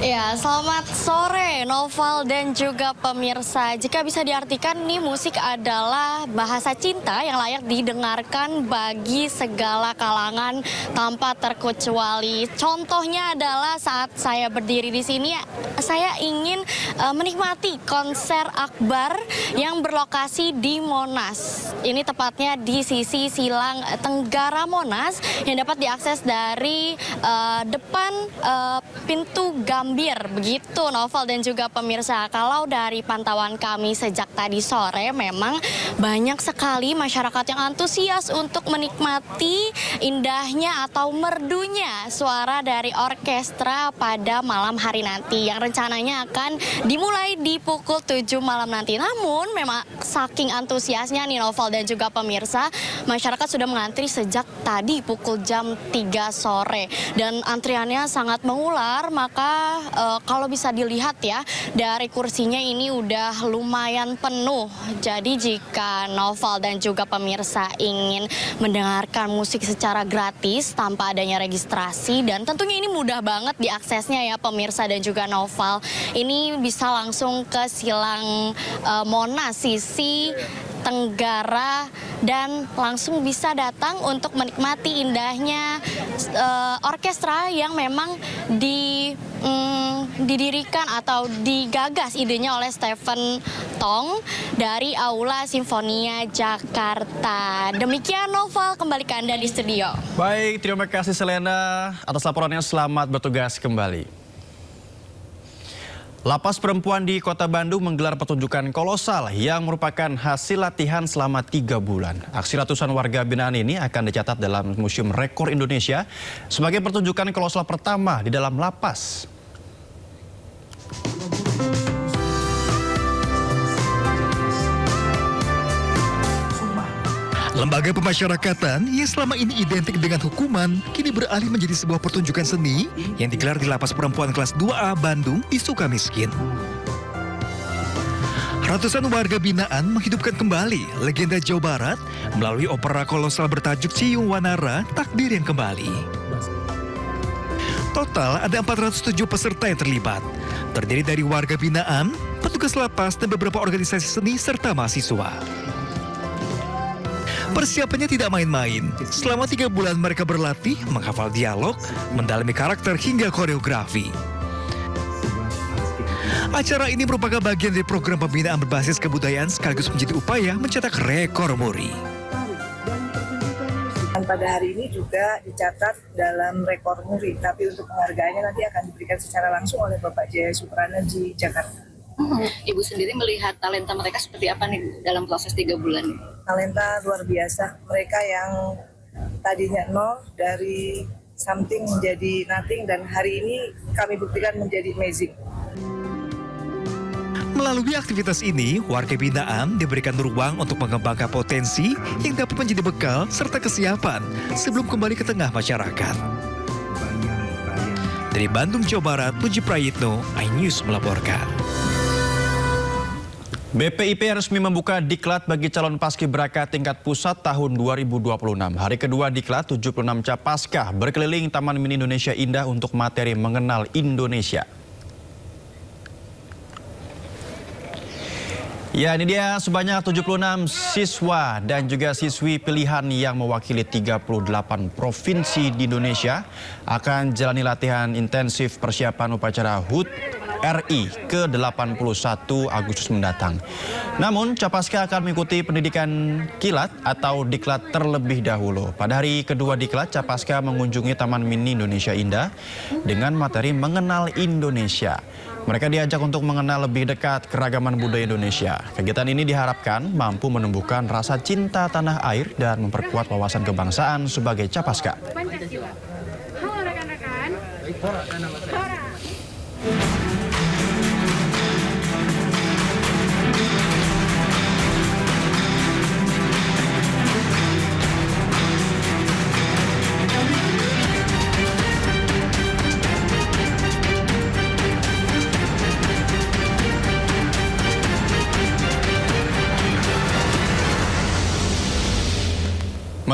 Ya, Ya, selamat sore Noval dan juga pemirsa. Jika bisa diartikan nih, musik adalah bahasa cinta yang layak didengarkan bagi segala kalangan tanpa terkecuali. Contohnya adalah saat saya berdiri di sini, saya ingin menikmati konser akbar yang berlokasi di Monas. Ini tepatnya di sisi Silang Tenggara Monas yang dapat diakses dari depan pintu Gambir, begitu Novel dan juga pemirsa. Kalau dari pantauan kami sejak tadi sore, memang banyak sekali masyarakat yang antusias untuk menikmati indahnya atau merdunya suara dari orkestra pada malam hari nanti, yang rencananya akan dimulai di pukul 7 malam nanti. Namun memang saking antusiasnya nih Novel dan juga pemirsa, masyarakat sudah mengantri sejak tadi pukul jam 3 sore dan antriannya sangat mengular. Maka kalau bisa dilihat ya, dari kursinya ini udah lumayan penuh. Jadi jika Novel dan juga pemirsa ingin mendengarkan musik secara gratis tanpa adanya registrasi, dan tentunya ini mudah banget diaksesnya ya pemirsa dan juga Novel, ini bisa langsung ke Silang Monas sisi Tenggara dan langsung bisa datang untuk menikmati indahnya orkestra yang memang didirikan atau digagas idenya oleh Stephen Tong dari Aula Simfonia Jakarta. Demikian Novel, kembali ke Anda di studio. Baik, terima kasih Selena atas laporannya. Selamat bertugas kembali. Lapas perempuan di Kota Bandung menggelar pertunjukan kolosal yang merupakan hasil latihan selama 3 bulan. Aksi ratusan warga binaan ini akan dicatat dalam Museum Rekor Indonesia sebagai pertunjukan kolosal pertama di dalam lapas. Lembaga pemasyarakatan yang selama ini identik dengan hukuman, kini beralih menjadi sebuah pertunjukan seni yang digelar di Lapas Perempuan kelas 2A Bandung di Sukamiskin. Ratusan warga binaan menghidupkan kembali legenda Jawa Barat melalui opera kolosal bertajuk Ciyung Wanara, Takdir yang Kembali. Total ada 407 peserta yang terlibat, terdiri dari warga binaan, petugas lapas, dan beberapa organisasi seni serta mahasiswa. Persiapannya tidak main-main. Selama 3 bulan mereka berlatih, menghafal dialog, mendalami karakter hingga koreografi. Acara ini merupakan bagian dari program pembinaan berbasis kebudayaan sekaligus menjadi upaya mencetak rekor muri. Dan pada hari ini juga dicatat dalam rekor muri, tapi untuk penghargaannya nanti akan diberikan secara langsung oleh Bapak Jaya Supranerji Jakarta. Ibu sendiri melihat talenta mereka seperti apa nih dalam proses 3 bulan ini? Talenta luar biasa. Mereka yang tadinya nol dari something menjadi nothing, dan hari ini kami buktikan menjadi amazing. Melalui aktivitas ini, warga binaan diberikan ruang untuk mengembangkan potensi yang dapat menjadi bekal serta kesiapan sebelum kembali ke tengah masyarakat. Dari Bandung, Jawa Barat, Puji Prayitno, iNews melaporkan. BPIP resmi membuka diklat bagi calon paskibraka tingkat pusat tahun 2026. Hari kedua diklat 76 capaskah berkeliling Taman Mini Indonesia Indah untuk materi mengenal Indonesia. Ya, ini dia sebanyak 76 siswa dan juga siswi pilihan yang mewakili 38 provinsi di Indonesia akan jalani latihan intensif persiapan upacara HUT RI ke-81 Agustus mendatang. Namun, capaska akan mengikuti pendidikan kilat atau diklat terlebih dahulu. Pada hari kedua diklat, capaska mengunjungi Taman Mini Indonesia Indah dengan materi mengenal Indonesia. Mereka diajak untuk mengenal lebih dekat keragaman budaya Indonesia. Kegiatan ini diharapkan mampu menumbuhkan rasa cinta tanah air dan memperkuat wawasan kebangsaan sebagai capaska. Halo rekan-rekan.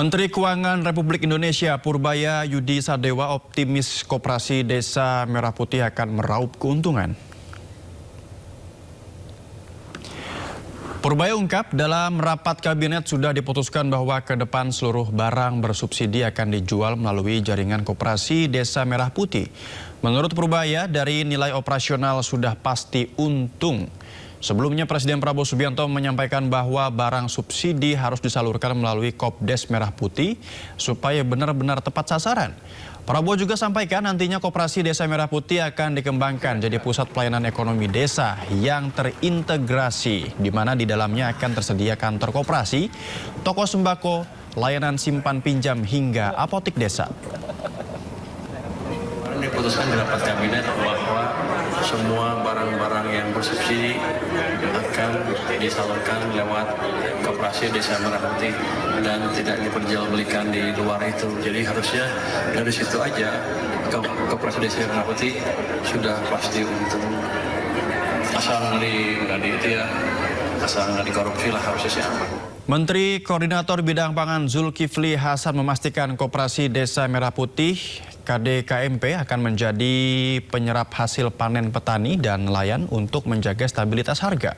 Menteri Keuangan Republik Indonesia Purbaya Yudi Sadewa optimis Koperasi Desa Merah Putih akan meraup keuntungan. Purbaya ungkap dalam rapat kabinet sudah diputuskan bahwa ke depan seluruh barang bersubsidi akan dijual melalui jaringan Koperasi Desa Merah Putih. Menurut Purbaya, dari nilai operasional sudah pasti untung. Sebelumnya Presiden Prabowo Subianto menyampaikan bahwa barang subsidi harus disalurkan melalui Kopdes Merah Putih supaya benar-benar tepat sasaran. Prabowo juga sampaikan nantinya Koperasi Desa Merah Putih akan dikembangkan jadi pusat pelayanan ekonomi desa yang terintegrasi, di mana di dalamnya akan tersedia kantor koperasi, toko sembako, layanan simpan pinjam hingga apotik desa. Diputuskan di rapat kabinet bahwa semua barang-barang yang bersubsidi akan disalurkan lewat Koperasi Desa Merah Putih dan tidak diperjualbelikan di luar itu. Jadi harusnya dari situ aja Koperasi Desa Merah Putih sudah pasti untung. Asal nggak dikorupsi lah harusnya sih aman. Menteri Koordinator Bidang Pangan Zulkifli Hasan memastikan Koperasi Desa Merah Putih KDKMP akan menjadi penyerap hasil panen petani dan nelayan untuk menjaga stabilitas harga.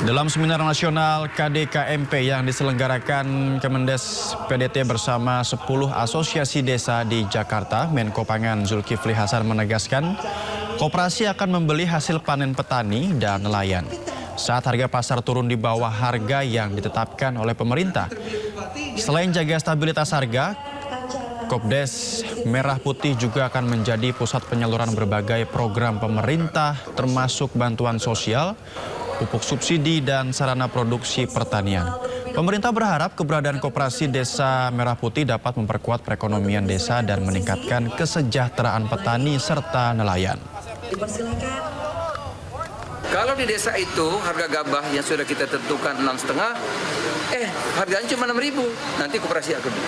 Dalam seminar nasional KDKMP yang diselenggarakan Kemendes PDT bersama 10 asosiasi desa di Jakarta, Menko Pangan Zulkifli Hasan menegaskan koperasi akan membeli hasil panen petani dan nelayan saat harga pasar turun di bawah harga yang ditetapkan oleh pemerintah. Selain jaga stabilitas harga, Kopdes Merah Putih juga akan menjadi pusat penyaluran berbagai program pemerintah termasuk bantuan sosial, pupuk subsidi, dan sarana produksi pertanian. Pemerintah berharap keberadaan Koperasi Desa Merah Putih dapat memperkuat perekonomian desa dan meningkatkan kesejahteraan petani serta nelayan. Kalau di desa itu harga gabah yang sudah kita tentukan 6,5, harganya cuma 6.000, nanti koperasi akan beli.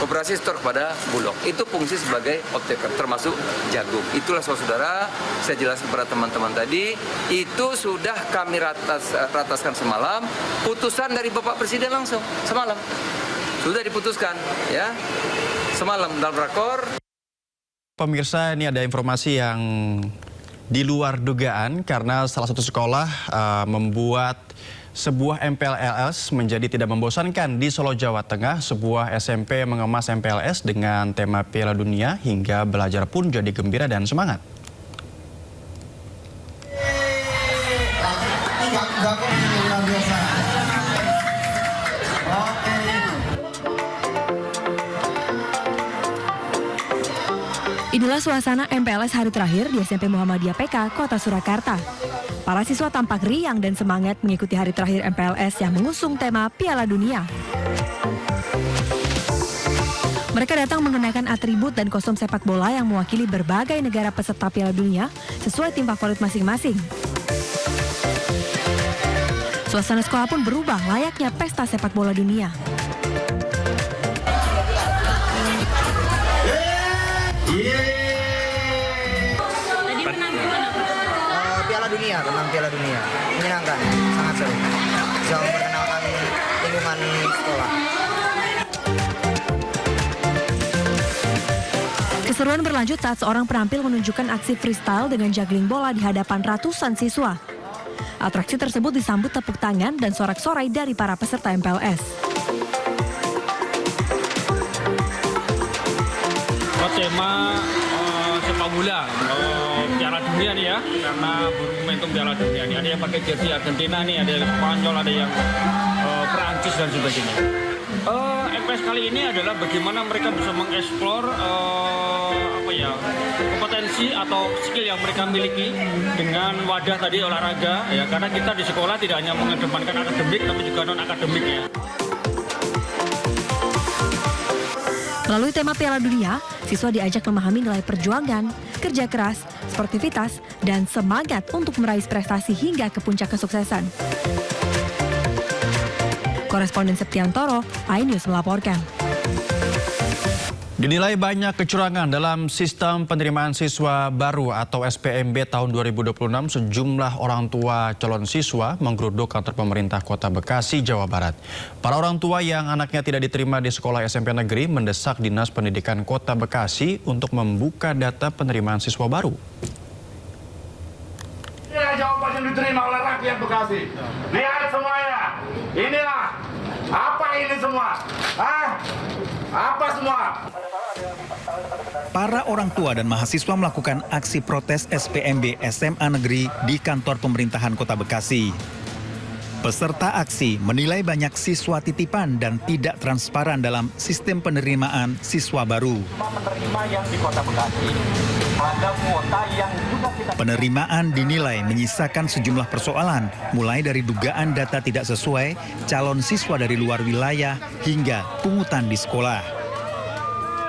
Koperasi store kepada Bulog. Itu fungsi sebagai off-taker, termasuk jagung. Itulah saudara, saya jelaskan kepada teman-teman tadi, itu sudah kami rataskan semalam, putusan dari Bapak Presiden langsung, semalam. Sudah diputuskan, ya, semalam dalam rakor. Pemirsa, ini ada informasi yang di luar dugaan karena salah satu sekolah membuat sebuah MPLS menjadi tidak membosankan di Solo, Jawa Tengah. Sebuah SMP mengemas MPLS dengan tema Piala Dunia hingga belajar pun jadi gembira dan semangat. Inilah suasana MPLS hari terakhir di SMP Muhammadiyah PK, Kota Surakarta. Para siswa tampak riang dan semangat mengikuti hari terakhir MPLS yang mengusung tema Piala Dunia. Mereka datang mengenakan atribut dan kostum sepak bola yang mewakili berbagai negara peserta Piala Dunia sesuai tim favorit masing-masing. Suasana sekolah pun berubah layaknya pesta sepak bola dunia. Tadi menang Piala Dunia, tentang Piala Dunia. Menyenangkan, sangat seru. Bisa memperkenalkan lingkungan sekolah. Keseruan berlanjut saat seorang penampil menunjukkan aksi freestyle dengan juggling bola di hadapan ratusan siswa. Atraksi tersebut disambut tepuk tangan dan sorak-sorai dari para peserta MPLS. Tema sepak bola Piala Dunia nih ya, karena momentum Piala Dunia nih. Ada yang pakai jersey Argentina nih, ada yang Spanyol, ada yang Perancis dan sebagainya. MPLS kali ini adalah bagaimana mereka bisa mengeksplor kompetensi atau skill yang mereka miliki dengan wadah tadi olahraga ya, karena kita di sekolah tidak hanya mengedepankan akademik tapi juga non akademik ya. Melalui tema Piala Dunia, siswa diajak memahami nilai perjuangan, kerja keras, sportivitas, dan semangat untuk meraih prestasi hingga ke puncak kesuksesan. Koresponden Septiantoro, iNews melaporkan. Dinilai banyak kecurangan dalam sistem penerimaan siswa baru atau SPMB tahun 2026, sejumlah orang tua calon siswa menggeruduk kantor pemerintah Kota Bekasi, Jawa Barat. Para orang tua yang anaknya tidak diterima di sekolah SMP negeri mendesak Dinas Pendidikan Kota Bekasi untuk membuka data penerimaan siswa baru. Inilah jawaban yang diterima oleh rakyat Bekasi. Lihat semuanya. Inilah. Apa ini semua? Apa semua? Para orang tua dan mahasiswa melakukan aksi protes SPMB SMA Negeri di kantor pemerintahan Kota Bekasi. Peserta aksi menilai banyak siswa titipan dan tidak transparan dalam sistem penerimaan siswa baru. Penerimaan dinilai menyisakan sejumlah persoalan, mulai dari dugaan data tidak sesuai, calon siswa dari luar wilayah, hingga pungutan di sekolah.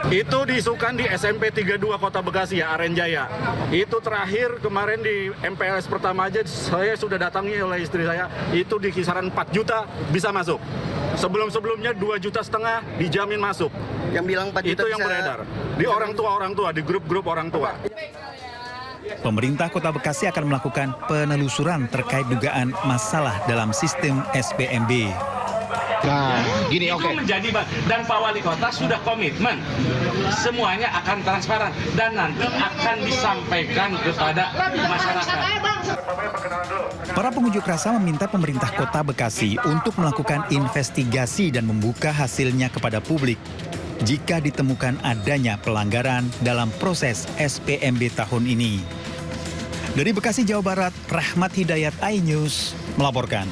Itu diisukan di SMP 32 Kota Bekasi ya, Arenjaya. Itu terakhir kemarin di MPLS pertama aja saya sudah datangi oleh istri saya, itu di kisaran 4 juta bisa masuk. Sebelum-sebelumnya 2,5 juta dijamin masuk. Yang bilang 4 juta itu yang beredar di orang tua, di grup-grup orang tua. Pemerintah Kota Bekasi akan melakukan penelusuran terkait dugaan masalah dalam sistem SPMB. Nah, gini itu menjadi dan Pak Wali Kota sudah komitmen semuanya akan transparan dan nanti akan disampaikan kepada masyarakat. Para pengunjuk rasa meminta pemerintah Kota Bekasi untuk melakukan investigasi dan membuka hasilnya kepada publik jika ditemukan adanya pelanggaran dalam proses SPMB tahun ini. Dari Bekasi, Jawa Barat, Rahmat Hidayat, iNews melaporkan.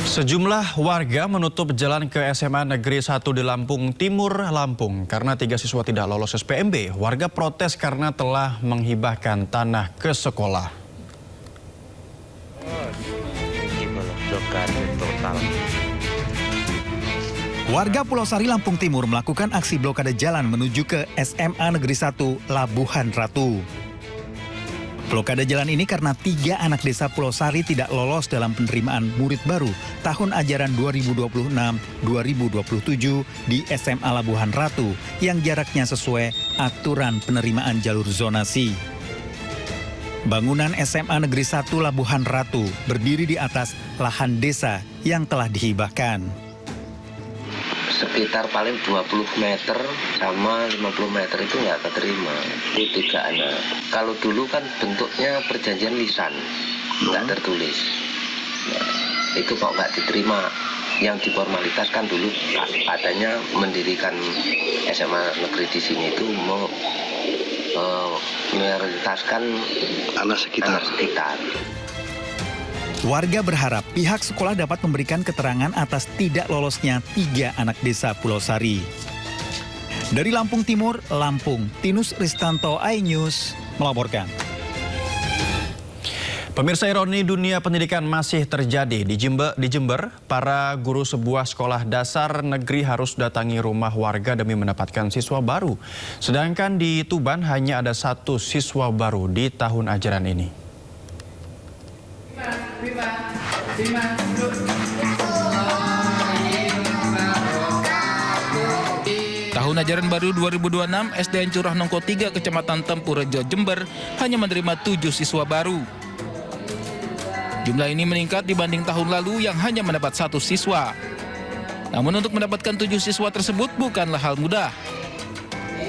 Sejumlah warga menutup jalan ke SMA Negeri 1 di Lampung Timur, Lampung karena 3 siswa tidak lolos SPMB. Warga protes karena telah menghibahkan tanah ke sekolah. Warga Pulau Sari, Lampung Timur melakukan aksi blokade jalan menuju ke SMA Negeri 1 Labuhan Ratu. Blokade jalan ini karena 3 anak desa Pulau Sari tidak lolos dalam penerimaan murid baru tahun ajaran 2026-2027 di SMA Labuhan Ratu yang jaraknya sesuai aturan penerimaan jalur zonasi. Bangunan SMA Negeri 1 Labuhan Ratu berdiri di atas lahan desa yang telah dihibahkan. Sekitar paling 20 meter sama 50 meter itu nggak keterima. Itu 3 anak. Kalau dulu kan bentuknya perjanjian lisan, nggak tertulis. Nah, itu kok nggak diterima. Yang diformalitaskan dulu katanya mendirikan SMA negeri di sini itu mau prioritaskan anak sekitar. Warga berharap pihak sekolah dapat memberikan keterangan atas tidak lolosnya 3 anak desa Pulau Sari. Dari Lampung Timur, Lampung, Tinus Ristanto, iNews melaporkan. Pemirsa, ironi dunia pendidikan masih terjadi di Jember. Para guru sebuah sekolah dasar negeri harus datangi rumah warga demi mendapatkan siswa baru. Sedangkan di Tuban hanya ada 1 siswa baru di tahun ajaran ini. Tahun ajaran baru 2026, SDN Curah Nongko 3 Kecamatan Tempurejo, Jember hanya menerima 7 siswa baru. Jumlah ini meningkat dibanding tahun lalu yang hanya mendapat 1 siswa. Namun untuk mendapatkan 7 siswa tersebut bukanlah hal mudah.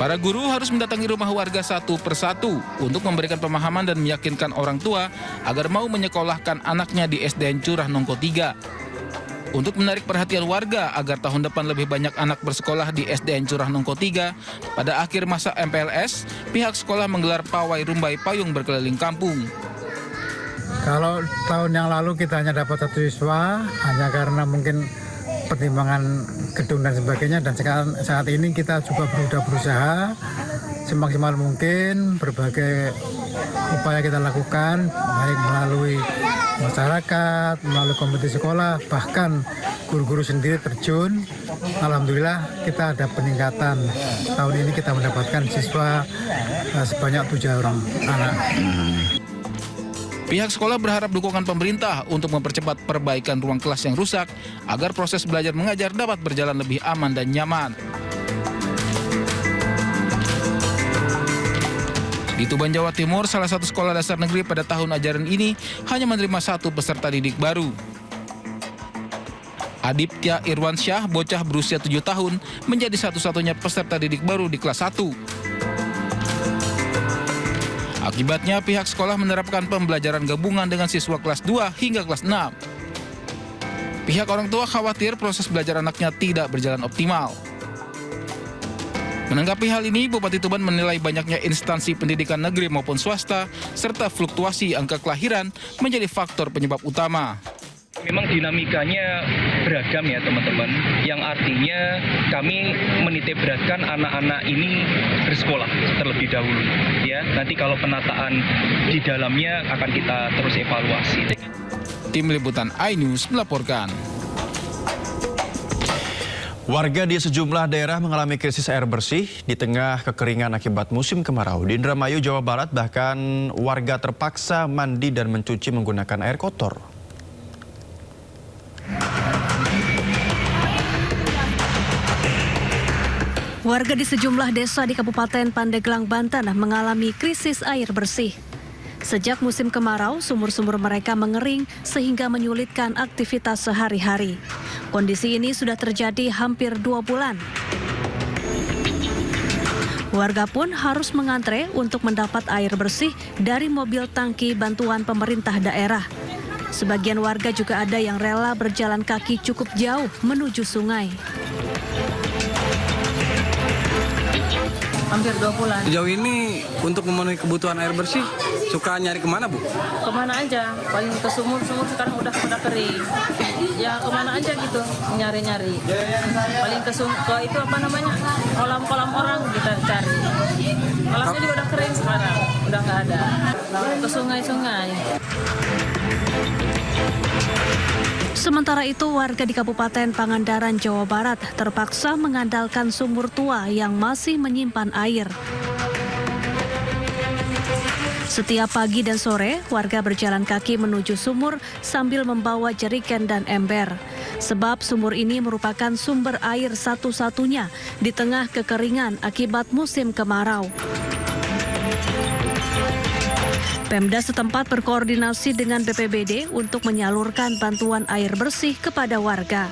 Para guru harus mendatangi rumah warga satu persatu untuk memberikan pemahaman dan meyakinkan orang tua agar mau menyekolahkan anaknya di SDN Curah Nongko 3. Untuk menarik perhatian warga agar tahun depan lebih banyak anak bersekolah di SDN Curah Nongko 3, pada akhir masa MPLS, pihak sekolah menggelar pawai rumbai payung berkeliling kampung. Kalau tahun yang lalu kita hanya dapat 1 siswa, hanya karena mungkin pertimbangan gedung dan sebagainya, dan sekarang saat ini kita juga sudah berusaha semaksimal mungkin berbagai upaya kita lakukan, baik melalui masyarakat, melalui komite sekolah, bahkan guru-guru sendiri terjun. Alhamdulillah kita ada peningkatan. Tahun ini kita mendapatkan siswa sebanyak 7 orang anak. Pihak sekolah berharap dukungan pemerintah untuk mempercepat perbaikan ruang kelas yang rusak agar proses belajar mengajar dapat berjalan lebih aman dan nyaman. Di Tuban, Jawa Timur, salah satu sekolah dasar negeri pada tahun ajaran ini hanya menerima 1 peserta didik baru. Adiptia Irwansyah, bocah berusia 7 tahun, menjadi satu-satunya peserta didik baru di kelas 1. Akibatnya, pihak sekolah menerapkan pembelajaran gabungan dengan siswa kelas 2 hingga kelas 6. Pihak orang tua khawatir proses belajar anaknya tidak berjalan optimal. Menanggapi hal ini, Bupati Tuban menilai banyaknya instansi pendidikan negeri maupun swasta, serta fluktuasi angka kelahiran menjadi faktor penyebab utama. Memang dinamikanya beragam ya teman-teman, yang artinya kami menitik beratkan anak-anak ini bersekolah terlebih dahulu. Ya, nanti kalau penataan di dalamnya akan kita terus evaluasi. Tim Liputan iNews melaporkan. Warga di sejumlah daerah mengalami krisis air bersih di tengah kekeringan akibat musim kemarau. Di Indramayu, Jawa Barat, bahkan warga terpaksa mandi dan mencuci menggunakan air kotor. Warga di sejumlah desa di Kabupaten Pandeglang, Banten mengalami krisis air bersih. Sejak musim kemarau, sumur-sumur mereka mengering sehingga menyulitkan aktivitas sehari-hari. Kondisi ini sudah terjadi hampir 2 bulan. Warga pun harus mengantre untuk mendapat air bersih dari mobil tangki bantuan pemerintah daerah. Sebagian warga juga ada yang rela berjalan kaki cukup jauh menuju sungai. Hampir 2 bulan. Sejauh ini untuk memenuhi kebutuhan air bersih, suka nyari kemana, Bu? Kemana aja, paling ke sumur-sumur sekarang udah kering. Ya kemana aja gitu, nyari-nyari. Paling ke itu apa namanya, kolam-kolam orang kita cari. Kolamnya juga udah kering sekarang, udah nggak ada. Ke sungai-sungai. Sementara itu, warga di Kabupaten Pangandaran, Jawa Barat terpaksa mengandalkan sumur tua yang masih menyimpan air. Setiap pagi dan sore, warga berjalan kaki menuju sumur sambil membawa jerigen dan ember. Sebab sumur ini merupakan sumber air satu-satunya di tengah kekeringan akibat musim kemarau. Pemda setempat berkoordinasi dengan BPBD untuk menyalurkan bantuan air bersih kepada warga.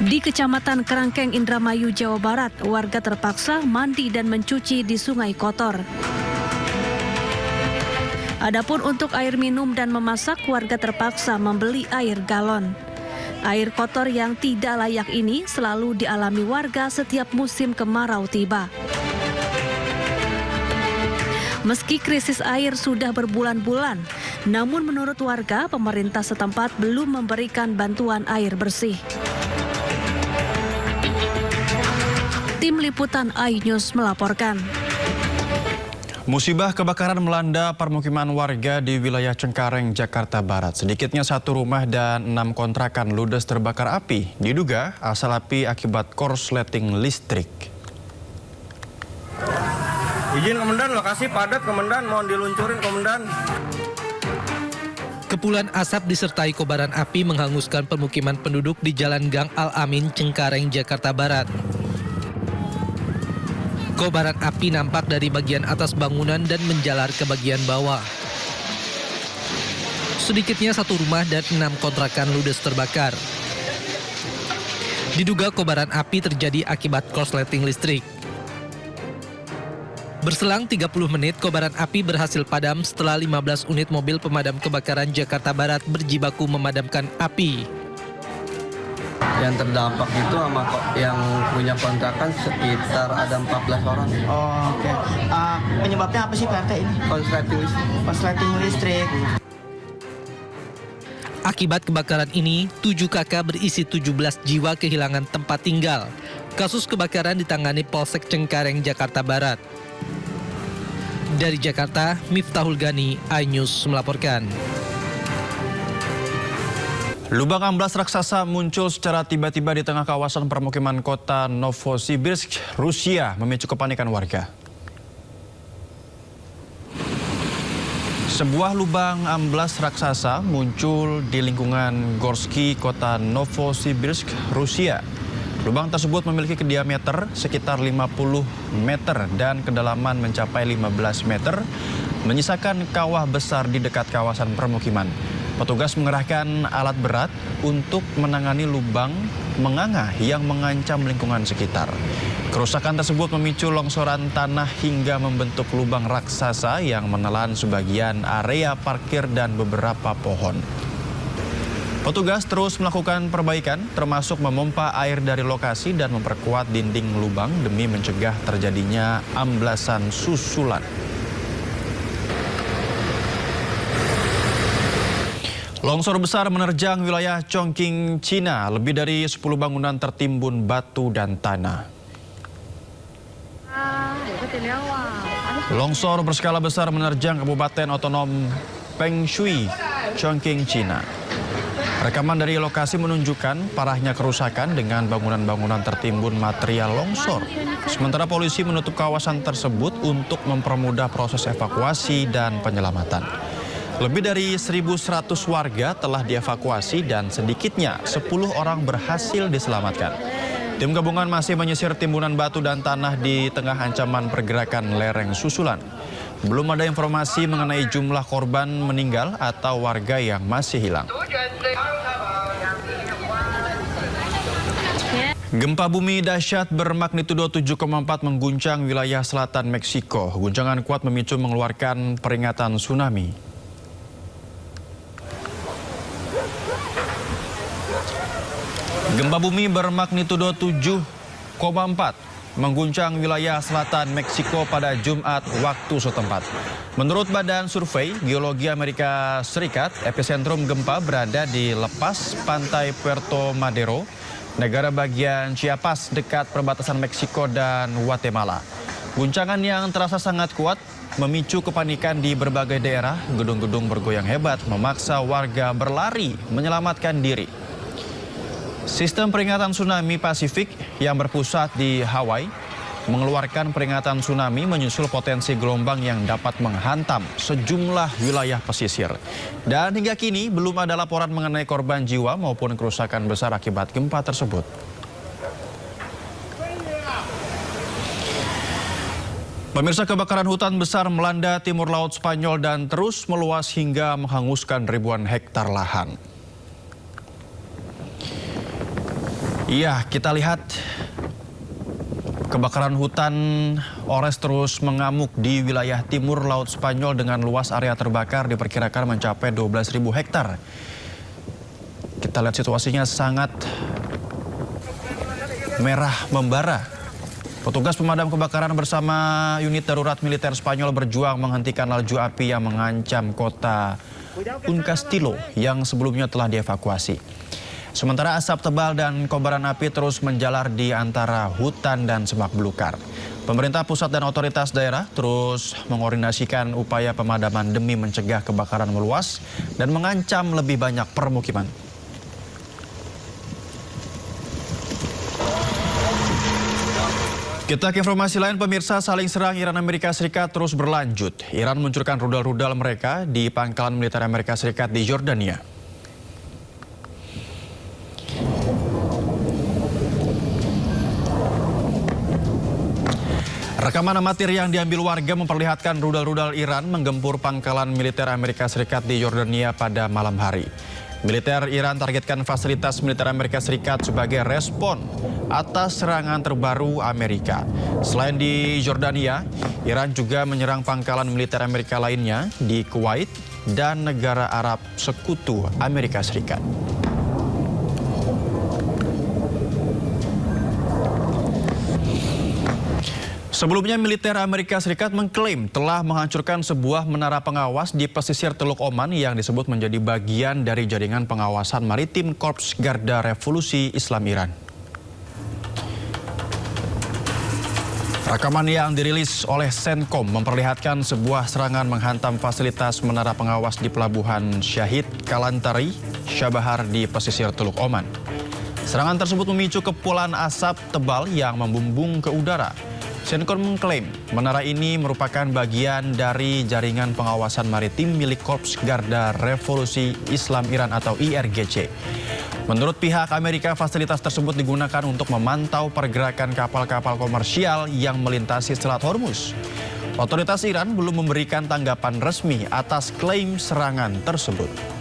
Di Kecamatan Kerangkeng, Indramayu, Jawa Barat, warga terpaksa mandi dan mencuci di sungai kotor. Adapun untuk air minum dan memasak, warga terpaksa membeli air galon. Air kotor yang tidak layak ini selalu dialami warga setiap musim kemarau tiba. Meski krisis air sudah berbulan-bulan, namun menurut warga, pemerintah setempat belum memberikan bantuan air bersih. Tim Liputan iNews melaporkan. Musibah kebakaran melanda permukiman warga di wilayah Cengkareng, Jakarta Barat. Sedikitnya 1 rumah dan 6 kontrakan ludes terbakar api. Diduga asal api akibat korsleting listrik. Izin Komandan, lokasi padat Komandan, mohon diluncurin Komandan. Kepulan asap disertai kobaran api menghanguskan permukiman penduduk di Jalan Gang Al-Amin, Cengkareng, Jakarta Barat. Kobaran api nampak dari bagian atas bangunan dan menjalar ke bagian bawah. Sedikitnya 1 rumah dan 6 kontrakan ludes terbakar. Diduga kobaran api terjadi akibat korsleting listrik. Berselang 30 menit, kobaran api berhasil padam setelah 15 unit mobil pemadam kebakaran Jakarta Barat berjibaku memadamkan api. Yang terdampak itu sama yang punya kontrakan sekitar ada 14 orang. Oh, oke. Penyebabnya apa sih Pak RT ini? Korsleting listrik. Akibat kebakaran ini, 7 kakak berisi 17 jiwa kehilangan tempat tinggal. Kasus kebakaran ditangani Polsek Cengkareng, Jakarta Barat. Dari Jakarta, Miftahul Gani, iNews melaporkan. Lubang amblas raksasa muncul secara tiba-tiba di tengah kawasan permukiman kota Novosibirsk, Rusia, memicu kepanikan warga. Sebuah lubang amblas raksasa muncul di lingkungan Gorsky, kota Novosibirsk, Rusia. Lubang tersebut memiliki diameter sekitar 50 meter dan kedalaman mencapai 15 meter, menyisakan kawah besar di dekat kawasan permukiman. Petugas mengerahkan alat berat untuk menangani lubang menganga yang mengancam lingkungan sekitar. Kerusakan tersebut memicu longsoran tanah hingga membentuk lubang raksasa yang menelan sebagian area parkir dan beberapa pohon. Petugas terus melakukan perbaikan, termasuk memompa air dari lokasi dan memperkuat dinding lubang demi mencegah terjadinya amblasan susulan. Longsor besar menerjang wilayah Chongqing, Cina. Lebih dari 10 bangunan tertimbun batu dan tanah. Longsor berskala besar menerjang Kabupaten Otonom Pengshui, Chongqing, Cina. Rekaman dari lokasi menunjukkan parahnya kerusakan dengan bangunan-bangunan tertimbun material longsor. Sementara polisi menutup kawasan tersebut untuk mempermudah proses evakuasi dan penyelamatan. Lebih dari 1.100 warga telah dievakuasi dan sedikitnya 10 orang berhasil diselamatkan. Tim gabungan masih menyisir timbunan batu dan tanah di tengah ancaman pergerakan lereng susulan. Belum ada informasi mengenai jumlah korban meninggal atau warga yang masih hilang. Gempa bumi dahsyat bermagnitudo 7,4 mengguncang wilayah selatan Meksiko. Guncangan kuat memicu mengeluarkan peringatan tsunami. Gempa bumi bermagnitudo 7,4 mengguncang wilayah selatan Meksiko pada Jumat waktu setempat. Menurut Badan Survei Geologi Amerika Serikat, epicentrum gempa berada di lepas pantai Puerto Madero, negara bagian Chiapas dekat perbatasan Meksiko dan Guatemala. Guncangan yang terasa sangat kuat memicu kepanikan di berbagai daerah. Gedung-gedung bergoyang hebat memaksa warga berlari menyelamatkan diri. Sistem peringatan tsunami Pasifik yang berpusat di Hawaii mengeluarkan peringatan tsunami menyusul potensi gelombang yang dapat menghantam sejumlah wilayah pesisir. Dan hingga kini belum ada laporan mengenai korban jiwa maupun kerusakan besar akibat gempa tersebut. Pemirsa, kebakaran hutan besar melanda timur laut Spanyol dan terus meluas hingga menghanguskan ribuan hektar lahan. Iya, kita lihat kebakaran hutan ores terus mengamuk di wilayah timur laut Spanyol dengan luas area terbakar diperkirakan mencapai 12.000 hektar. Kita lihat situasinya sangat merah membara. Petugas pemadam kebakaran bersama unit darurat militer Spanyol berjuang menghentikan laju api yang mengancam kota Un Castillo yang sebelumnya telah dievakuasi. Sementara asap tebal dan kobaran api terus menjalar di antara hutan dan semak belukar. Pemerintah pusat dan otoritas daerah terus mengkoordinasikan upaya pemadaman demi mencegah kebakaran meluas dan mengancam lebih banyak permukiman. Kita ke informasi lain, pemirsa. Saling serang Iran Amerika Serikat terus berlanjut. Iran meluncurkan rudal-rudal mereka di pangkalan militer Amerika Serikat di Yordania. Rekaman amatir yang diambil warga memperlihatkan rudal-rudal Iran menggempur pangkalan militer Amerika Serikat di Yordania pada malam hari. Militer Iran targetkan fasilitas militer Amerika Serikat sebagai respon atas serangan terbaru Amerika. Selain di Yordania, Iran juga menyerang pangkalan militer Amerika lainnya di Kuwait dan negara Arab Sekutu Amerika Serikat. Sebelumnya, militer Amerika Serikat mengklaim telah menghancurkan sebuah menara pengawas di pesisir Teluk Oman yang disebut menjadi bagian dari jaringan pengawasan maritim Korps Garda Revolusi Islam Iran. Rekaman yang dirilis oleh Senkom memperlihatkan sebuah serangan menghantam fasilitas menara pengawas di pelabuhan Syahid Kalantari, Syabahar di pesisir Teluk Oman. Serangan tersebut memicu kepulan asap tebal yang membumbung ke udara. Senkom mengklaim menara ini merupakan bagian dari jaringan pengawasan maritim milik Korps Garda Revolusi Islam Iran atau IRGC. Menurut pihak Amerika, fasilitas tersebut digunakan untuk memantau pergerakan kapal-kapal komersial yang melintasi Selat Hormuz. Otoritas Iran belum memberikan tanggapan resmi atas klaim serangan tersebut.